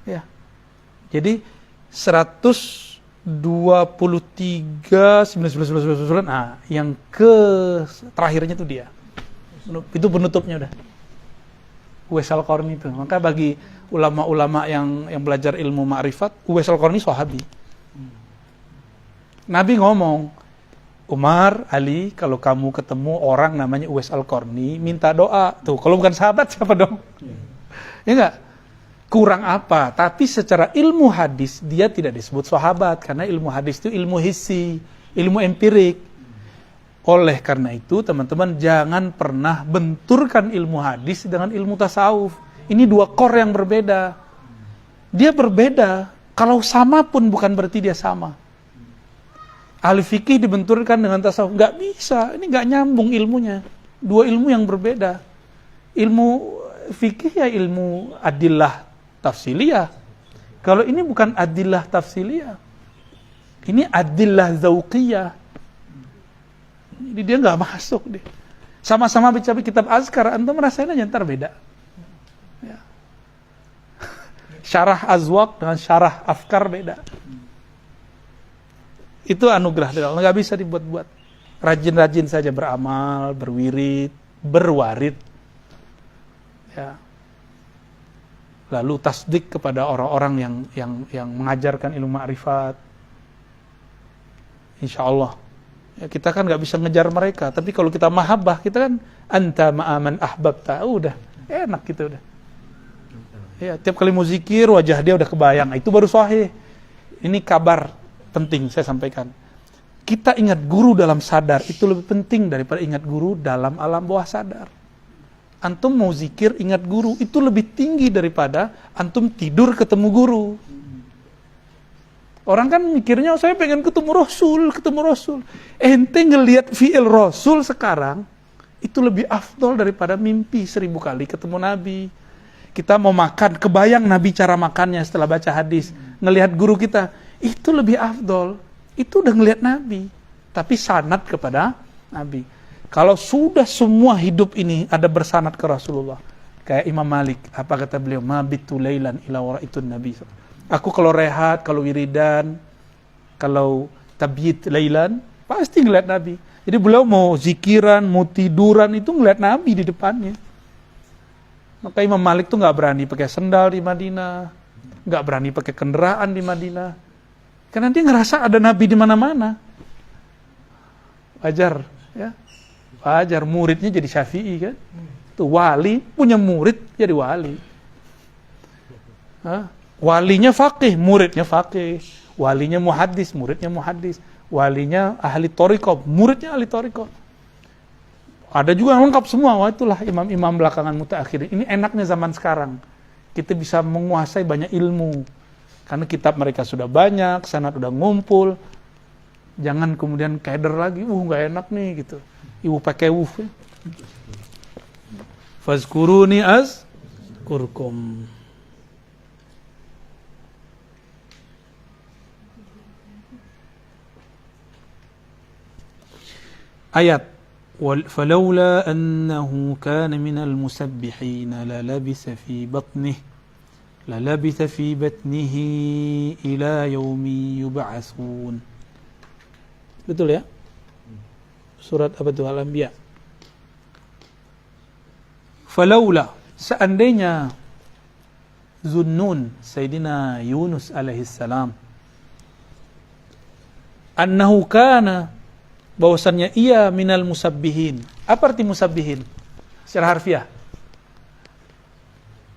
Ya. Jadi 123 nah, yang ke terakhirnya itu dia. Itu penutupnya udah. Uwais Al-Qarni itu. Maka bagi ulama-ulama yang belajar ilmu ma'rifat, Uwais Al-Qarni sahabi. Nabi ngomong, Umar, Ali, kalau kamu ketemu orang namanya Uwais Al-Qarni, minta doa. Tuh, kalau bukan sahabat siapa dong? Ya enggak? Kurang apa? Tapi secara ilmu hadis, dia tidak disebut sahabat. Karena ilmu hadis itu ilmu hissi, ilmu empirik. Oleh karena itu, teman-teman, jangan pernah benturkan ilmu hadis dengan ilmu tasawuf. Ini dua core yang berbeda. Dia berbeda. Kalau sama pun bukan berarti dia sama. Ahli fikih dibenturkan dengan tasawuf. Nggak bisa. Ini nggak nyambung ilmunya. Dua ilmu yang berbeda. Ilmu fikih ya ilmu adillah tafsiliyah. Kalau ini bukan adillah tafsiliyah. Ini adillah zauqiyah. Jadi dia nggak masuk deh. Sama-sama baca kitab azkar, antum merasain aja ntar beda. Ya. Syarah azwaq dengan syarah afkar beda. Itu anugerah dari Allah, nggak bisa dibuat-buat. Rajin-rajin saja beramal, berwirid, berwarid. Ya. Lalu tasdik kepada orang-orang yang mengajarkan ilmu ma'rifat. Insya Allah. Ya, kita kan nggak bisa ngejar mereka, tapi kalau kita mahabbah, kita kan anta ma'aman ahbabta, udah enak gitu udah. Ya, tiap kali mau zikir wajah dia udah kebayang, itu baru sahih. Ini kabar penting saya sampaikan. Kita ingat guru dalam sadar itu lebih penting daripada ingat guru dalam alam bawah sadar. Antum mau zikir ingat guru itu lebih tinggi daripada antum tidur ketemu guru. Orang kan mikirnya saya pengen ketemu Rasul. Ente ngelihat fi'il Rasul sekarang itu lebih afdol daripada mimpi 1000 kali ketemu Nabi. Kita mau makan, kebayang Nabi cara makannya setelah baca hadis, ngelihat guru kita, itu lebih afdol. Itu udah ngelihat Nabi, tapi sanad kepada Nabi. Kalau sudah semua hidup ini ada bersanad ke Rasulullah, kayak Imam Malik, apa kata beliau? Ma bitu lailan ila waraitun Nabi. Aku kalau rehat, kalau wiridan, kalau tabyit lailan, pasti ngeliat Nabi. Jadi beliau mau zikiran, mau tiduran, itu ngeliat Nabi di depannya. Maka Imam Malik tuh nggak berani pakai sendal di Madinah, nggak berani pakai kendaraan di Madinah, karena dia ngerasa ada Nabi di mana-mana. Wajar, ya. Wajar, muridnya jadi Syafi'i kan. Tuh wali punya murid jadi wali. Hah? Walinya faqih, muridnya faqih. Walinya muhaddis, muridnya muhaddis. Walinya ahli thariqah, muridnya ahli thariqah. Ada juga yang lengkap semua. Wah, itulah imam-imam belakangan mutaakhirin. Ini enaknya zaman sekarang. Kita bisa menguasai banyak ilmu. Karena kitab mereka sudah banyak, sanad udah ngumpul. Jangan kemudian keder lagi, nggak enak nih gitu. Ibu pakai wuf. Fazkuruni azkurkum. Ayat فلولا أنه كان من المسبحين للبث في بطنه إلى يوم يبعثون. Betul ya? Surat apa itu? Al-Anbiya. Falaula, seandainya Zunnun, Sayyidina Yunus alaihissalam, annahu kana, bahwasannya ia minal musabbihin. Apa arti musabbihin secara harfiah?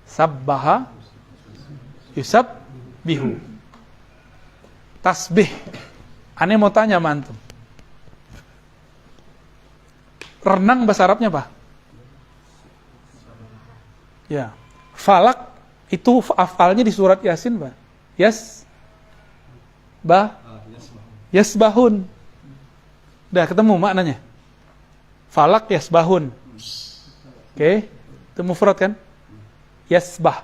Sabbaha yusabbihu, tasbih. Aneh mau tanya sama antum, renang bahasa Arabnya apa? Ya, falak itu afalnya di surat Yasin, Pak. Yasbahun. Udah ketemu maknanya. Falak yasbahun. Oke, itu mufrad kan? Yasbah.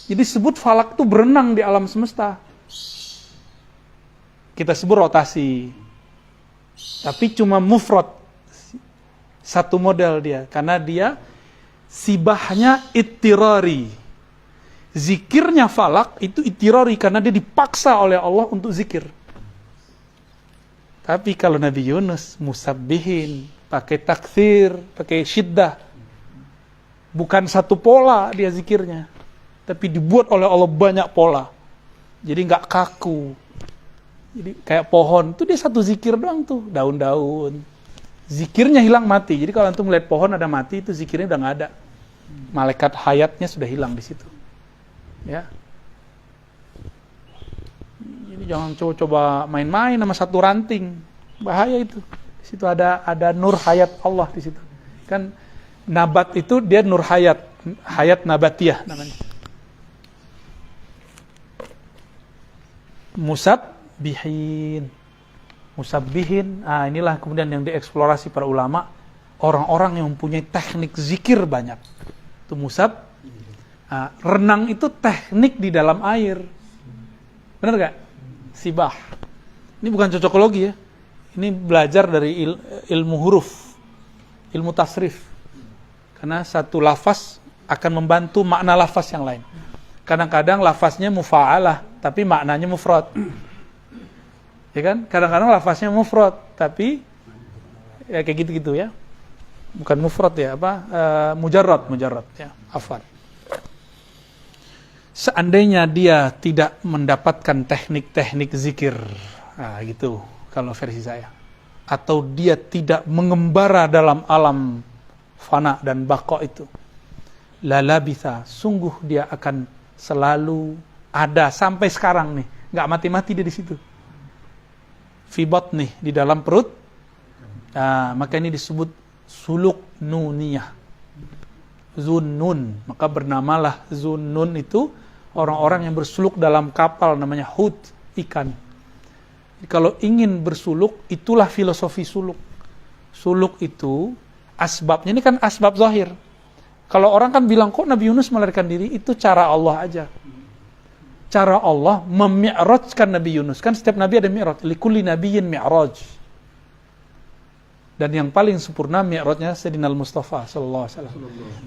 Jadi sebut falak itu berenang di alam semesta. Kita sebut rotasi. Tapi cuma mufrad. Satu model dia, karena dia sibahnya ittirari. Zikirnya falak itu ittirari karena dia dipaksa oleh Allah untuk zikir. Tapi kalau Nabi Yunus musabbihin, pakai takthir, pakai syiddah, bukan satu pola dia zikirnya, tapi dibuat oleh Allah banyak pola. Jadi nggak kaku. Jadi kayak pohon, itu dia satu zikir doang tuh, daun-daun. Zikirnya hilang mati. Jadi kalau antum melihat pohon ada mati, itu zikirnya udah nggak ada. Malaikat hayatnya sudah hilang di situ. Ya. Jadi jangan coba main-main sama satu ranting. Bahaya itu. Di situ ada nur hayat Allah di situ. Kan nabat itu dia nur hayat, hayat nabatiyah namanya. Musabbihin, inilah kemudian yang dieksplorasi para ulama, orang-orang yang mempunyai teknik zikir banyak. Itu musab. Renang itu teknik di dalam air. Benar gak? Sibah. Ini bukan cocokologi ya. Ini belajar dari ilmu huruf, ilmu tasrif. Karena satu lafaz akan membantu makna lafaz yang lain. Kadang-kadang lafaznya mufa'alah, tapi maknanya mufrad. Ya kan? Kadang-kadang lafaznya mufrad, tapi ya kayak gitu-gitu ya. Bukan mufrad ya, mujarrad ya. Afwan. Seandainya dia tidak mendapatkan teknik-teknik zikir, gitu kalau versi saya, atau dia tidak mengembara dalam alam fana dan baqa itu, lalabitha, sungguh dia akan selalu ada sampai sekarang nih, nggak mati-mati dia di situ. Fibat nih di dalam perut, maka ini disebut suluk nuniyah, zunnun. Maka bernamalah zunnun itu orang-orang yang bersuluk dalam kapal namanya hut, ikan. Kalau ingin bersuluk, itulah filosofi suluk. Suluk itu asbabnya, ini kan asbab zahir. Kalau orang kan bilang, kok Nabi Yunus melarikan diri, itu cara Allah aja. Cara Allah memi'rajkan Nabi Yunus. Kan setiap Nabi ada mi'raj. Likulli nabiyyin mi'raj. Dan yang paling sempurna mi'rajnya Sayyidina Al-Mustafa sallallahu alaihi wasallam.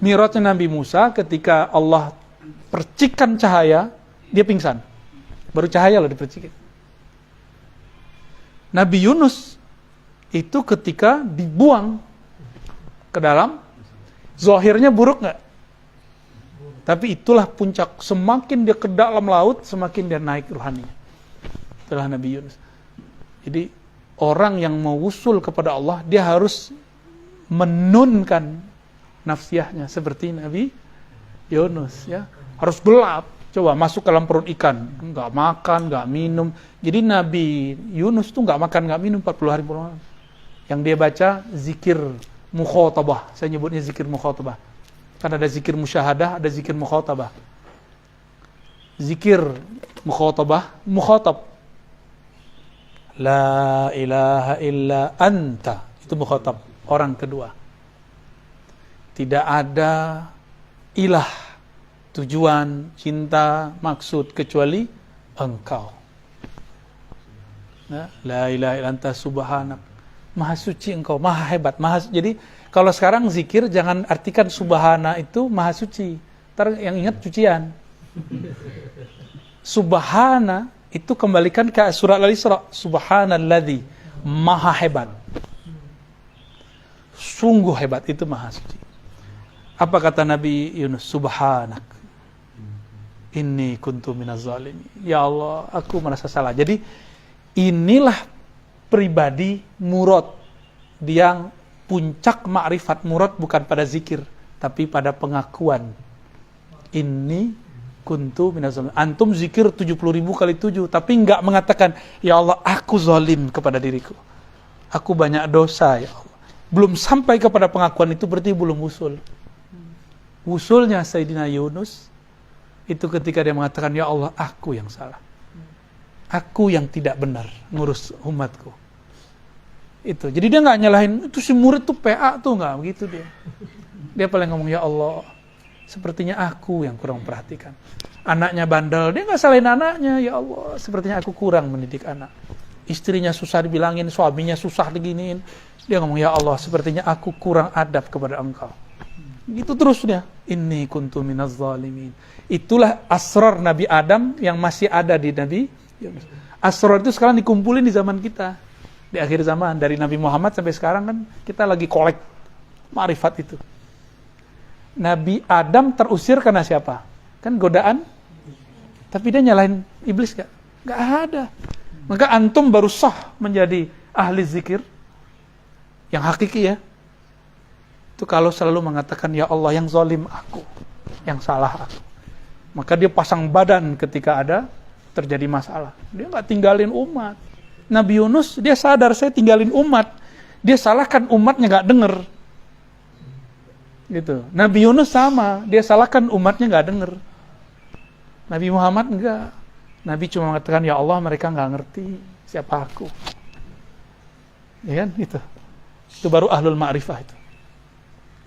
Mi'rajnya Nabi Musa ketika Allah percikan cahaya, dia pingsan. Baru cahaya loh dipercikin. Nabi Yunus itu ketika dibuang ke dalam, zahirnya buruk nggak? Tapi itulah puncak. Semakin dia ke dalam laut, semakin dia naik ruhaninya. Itulah Nabi Yunus. Jadi orang yang mau wusul kepada Allah, dia harus menunkan nafsiyahnya seperti Nabi Yunus, ya. Harus gelap. Coba masuk ke dalam perut ikan, nggak makan, nggak minum. Jadi Nabi Yunus tuh nggak makan, nggak minum 40 hari 40 malam. Yang dia baca zikir mukhatabah. Saya nyebutnya zikir mukhatabah. Kan ada zikir musyahadah, ada zikir mukhatabah. Zikir mukhatabah, mukhatab. La ilaha illa anta. Itu mukhatab, orang kedua. Tidak ada ilah, tujuan, cinta, maksud kecuali engkau. La ilaha illa anta subhanak. Maha suci engkau, maha hebat, jadi kalau sekarang zikir jangan artikan subhana itu maha suci. Ntar yang ingat cucian. Subhana itu kembalikan ke surat Al-Isra. Subhanalladzi maha hebat. Sungguh hebat, itu maha suci. Apa kata Nabi Yunus? Subhanak, inni kuntu minaz zalimin. Ya Allah, aku merasa salah. Jadi inilah pribadi murad, yang puncak ma'rifat murad bukan pada zikir, tapi pada pengakuan. Inni kuntu minaz zalimin. Antum zikir 70.000 kali 7, tapi enggak mengatakan, ya Allah, aku zalim kepada diriku. Aku banyak dosa, ya Allah. Belum sampai kepada pengakuan itu, berarti belum usul. Usulnya Sayyidina Yunus itu ketika dia mengatakan, ya Allah, aku yang salah. Aku yang tidak benar ngurus umatku. Itu. Jadi dia nggak nyalahin, itu si murid tuh PA tuh, nggak begitu dia. Dia paling ngomong, ya Allah, sepertinya aku yang kurang perhatikan. Anaknya bandel, dia nggak salahin anaknya, ya Allah, sepertinya aku kurang mendidik anak. Istrinya susah dibilangin, suaminya susah diginiin. Dia ngomong, ya Allah, sepertinya aku kurang adab kepada Engkau. Gitu terus dia. Inni kuntu minaz zalimin. Itulah asrar Nabi Adam yang masih ada di Nabi Yunus. Asrar itu sekarang dikumpulin di zaman kita. Di akhir zaman, dari Nabi Muhammad sampai sekarang kan kita lagi kolek ma'rifat itu. Nabi Adam terusir karena siapa? Kan godaan. Tapi dia nyalahin iblis gak? Gak ada. Maka antum baru sah menjadi ahli zikir yang hakiki ya. Itu kalau selalu mengatakan, ya Allah, yang zalim aku, yang salah aku. Maka dia pasang badan ketika ada terjadi masalah. Dia nggak tinggalin umat. Nabi Yunus, dia sadar, saya tinggalin umat. Dia salahkan umatnya, nggak denger. Gitu. Nabi Yunus sama, dia salahkan umatnya, nggak denger. Nabi Muhammad enggak. Nabi cuma mengatakan, ya Allah, mereka nggak ngerti siapa aku. Ya kan? Gitu. Itu baru ahlul ma'rifah itu.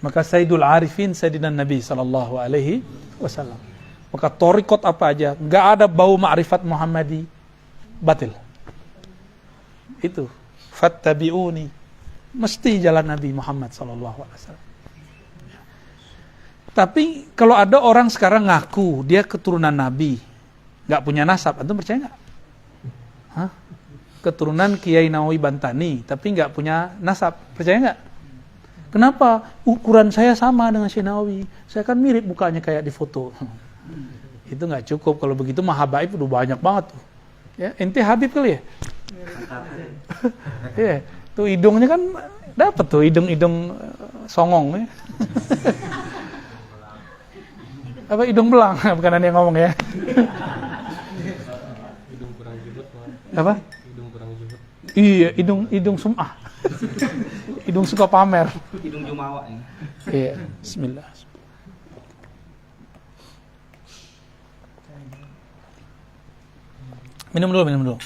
Maka Sayyidul Arifin Sayyidina Nabi sallallahu alaihi wasallam. Maka thariqat apa aja, enggak ada bau ma'rifat Muhammadi, batil. Itu fattabi'uni, mesti jalan Nabi Muhammad sallallahu alaihi wasallam. Tapi kalau ada orang sekarang ngaku dia keturunan Nabi, enggak punya nasab, antum percaya enggak? Hah? Keturunan Kiai Nawawi Bantani, tapi enggak punya nasab, percaya enggak? Kenapa? Ukuran saya sama dengan Syekh Nawawi. Saya kan mirip mukanya kayak di foto. Itu nggak cukup. Kalau begitu mah habaib udah banyak banget tuh. Ya, ente Habib kali ya? Iya. Tuh hidungnya kan dapat tuh hidung songong ya. Apa hidung belang? Bukan ada yang ngomong ya. Hidung kurang jubut. Apa? Hidung kurang jubut. Iya, hidung sum'ah. Hidung suka pamer. Hidung jumawa ini. Iya, bismillah. Minum dulu.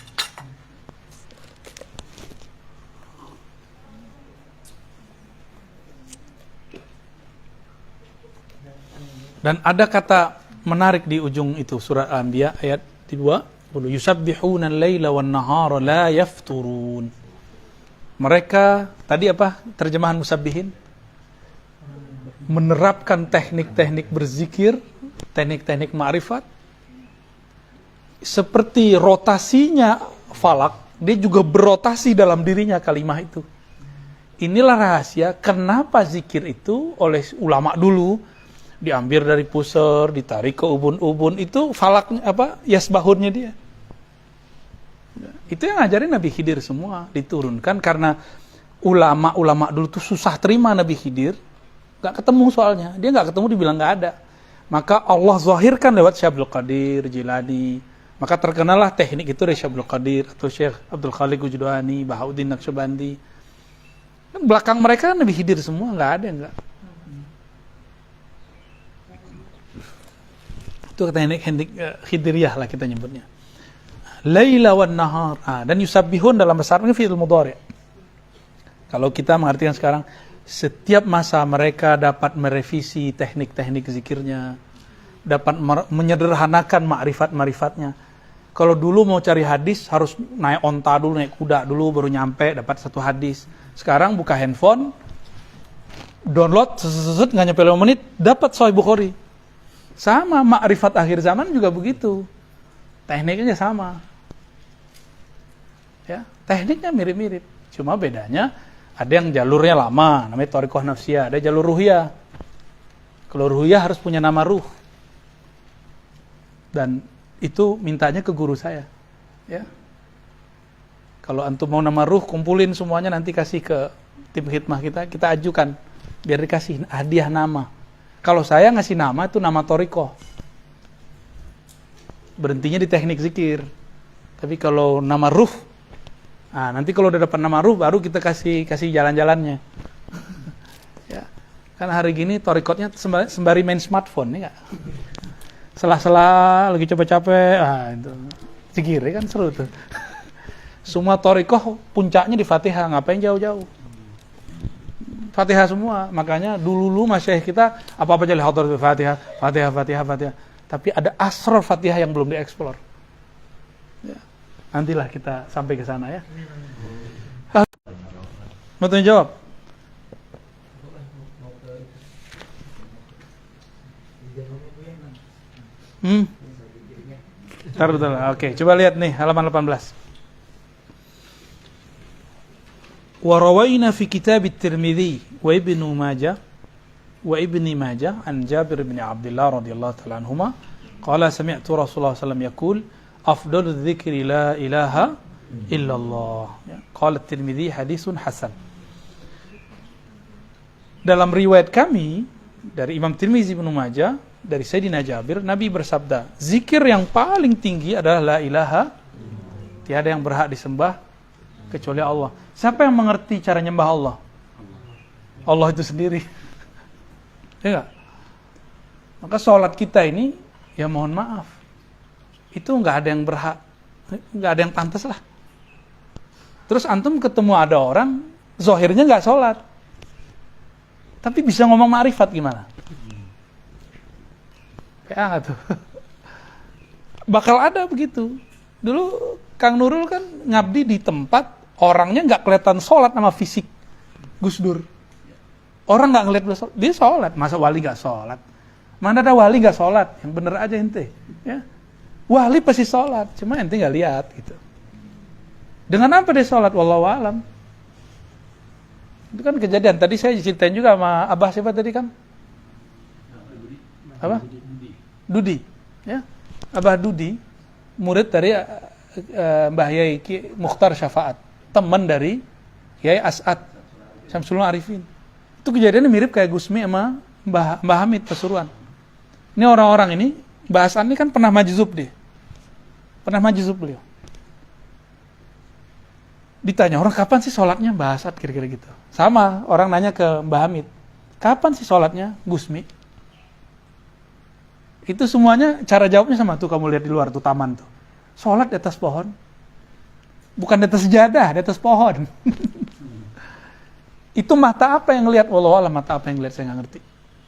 Dan ada kata menarik di ujung itu surat Al-Anbiya ayat 2, yusabbihuna al-laila wan-nahara la yafturun. Mereka tadi apa terjemahan musabbihin? Menerapkan teknik-teknik berzikir, teknik-teknik ma'rifat. Seperti rotasinya falak, dia juga berotasi dalam dirinya kalimah itu. Inilah rahasia kenapa zikir itu oleh ulama dulu diambil dari pusar, ditarik ke ubun-ubun, itu falaknya apa? Yasbahunnya dia. Itu yang ngajarin Nabi Khidir semua, diturunkan karena ulama-ulama dulu tuh susah terima Nabi Khidir, gak ketemu soalnya, dia gak ketemu dibilang gak ada. Maka Allah zahirkan lewat Syekh Abdul Qadir Jilani. Maka terkenallah teknik itu dari Syekh Abdul Qadir atau Syekh Abdul Khaliq Wujuduani, Bahauddin Naqsyabandi. Belakang mereka Nabi Khidir semua, gak ada yang gak. Itu teknik Khidiriyah lah kita nyebutnya. Laila wan nahar. Dan yusabbihun dalam bahasa Arab ini fi'il mudhari'. Kalau kita mengartikan sekarang, setiap masa mereka dapat merevisi teknik-teknik zikirnya, dapat menyederhanakan ma'rifat-ma'rifatnya. Kalau dulu mau cari hadis harus naik onta dulu, naik kuda dulu baru nyampe dapat satu hadis. Sekarang buka handphone, download, nggak nyampe 5 menit dapat Sahih Bukhari. Sama ma'rifat akhir zaman juga begitu. Tekniknya sama. Ya, tekniknya mirip-mirip. Cuma bedanya ada yang jalurnya lama, namanya thariqah nafsiyah, ada jalur ruhiyah. Kalau ruhiyah harus punya nama ruh. Dan itu mintanya ke guru saya. Ya. Kalau antum mau nama ruh, kumpulin semuanya nanti kasih ke tim khidmah kita ajukan biar dikasih hadiah nama. Kalau saya ngasih nama itu nama thariqah. Berhentinya di teknik zikir. Tapi kalau nama ruh, nah nanti kalau udah dapat nama ruh baru kita kasih jalan-jalannya. Ya. Kan hari gini thariqatnya sembari main smartphone ya. Selah-selah lagi capek-capek, itu zikir kan seru tuh. Semua thariqah puncaknya di Fatihah, ngapain jauh-jauh? Fatihah semua. Makanya dulu masyayikh kita apa-apa jadi hadir Fatihah. Tapi ada asrar Fatihah yang belum dieksplor. Ya. Nantilah kita sampai ke sana ya. Mau tanya jawab? Ntar betul. Oke, coba lihat nih halaman 18. Wa rawaina fi kitab at-Tirmidzi wa Ibnu Majah wa Ibni Majah an Jabir bin Abdullah radhiyallahu ta'ala anhuma qala sami'tu Rasulullah sallallahu alaihi wasallam yaqul afdalu dzikri la ilaha illallah. Qala at-Tirmidzi hadisun hasan. Dalam riwayat kami dari Imam Tirmidzi Ibnu Majah dari Sayyidina Jabir, Nabi bersabda, zikir yang paling tinggi adalah la ilaha, tiada yang berhak disembah kecuali Allah. Siapa yang mengerti cara nyembah Allah? Allah itu sendiri. Ya enggak? Maka sholat kita ini, ya mohon maaf, itu enggak ada yang berhak, enggak ada yang pantas lah. Terus antum ketemu ada orang, zohirnya enggak sholat, tapi bisa ngomong ma'rifat gimana? Ya tuh. Bakal ada begitu. Dulu Kang Nurul kan ngabdi di tempat orangnya nggak kelihatan sholat sama fisik. Gus Dur. Orang nggak ngeliat dia sholat. Masa wali nggak sholat? Mana ada wali nggak sholat? Yang bener aja ente. Ya. Wali pasti sholat. Cuma ente nggak lihat gitu. Dengan apa dia sholat? Wallahu alam. Itu kan kejadian. Tadi saya ceritain juga sama Abah siapa tadi kan? Apa? Dudi, ya, Abah Dudi, murid dari Mbah Yai Mukhtar Syafaat, teman dari Yai As'ad Syamsul Arifin. Itu kejadiannya mirip kayak Gusmi sama Mbah Hamid Pasuruan. Ini orang-orang ini, Mbah As'ad ini kan pernah majzub dia, pernah majzub beliau. Ditanya orang kapan sih sholatnya Mbah As'ad kira-kira gitu. Sama orang nanya ke Mbah Hamid, kapan sih sholatnya Gusmi? Itu semuanya cara jawabnya sama tuh, kamu lihat di luar tuh taman tuh. Sholat di atas pohon. Bukan di atas sejadah, di atas pohon. Itu mata apa yang lihat? Wallahualam mata apa yang lihat saya nggak ngerti.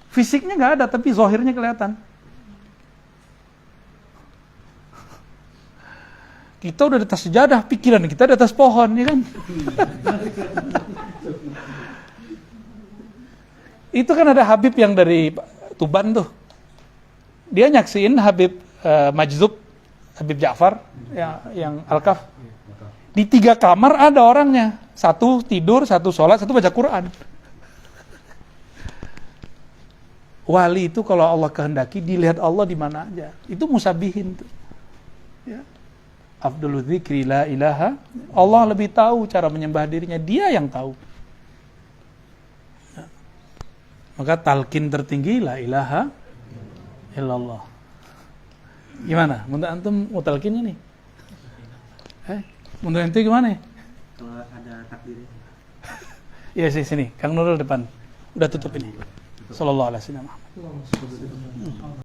Fisiknya nggak ada, tapi zahirnya kelihatan. Kita udah di atas sejadah, pikiran kita di atas pohon, ya kan? Itu kan ada Habib yang dari Tuban tuh. Dia nyaksiin Habib Majzub, Habib Ja'far yang Al-Kaf. Di 3 kamar ada orangnya. 1 tidur, 1 sholat, 1 baca Quran. Wali itu kalau Allah kehendaki dilihat Allah di mana aja. Itu musabihin tuh. Ya. Afdalul dzikri la ilaha. Allah lebih tahu cara menyembah dirinya. Dia yang tahu. Ya. Maka talqin tertinggi la ilaha illallah. Gimana? Menurut antum mau talqin ini? Menurut ente gimana? Kalau ada takdirnya. Iya sini, Kang Nurul depan. Udah tutup ini. Sallallahu alaihi wasallam.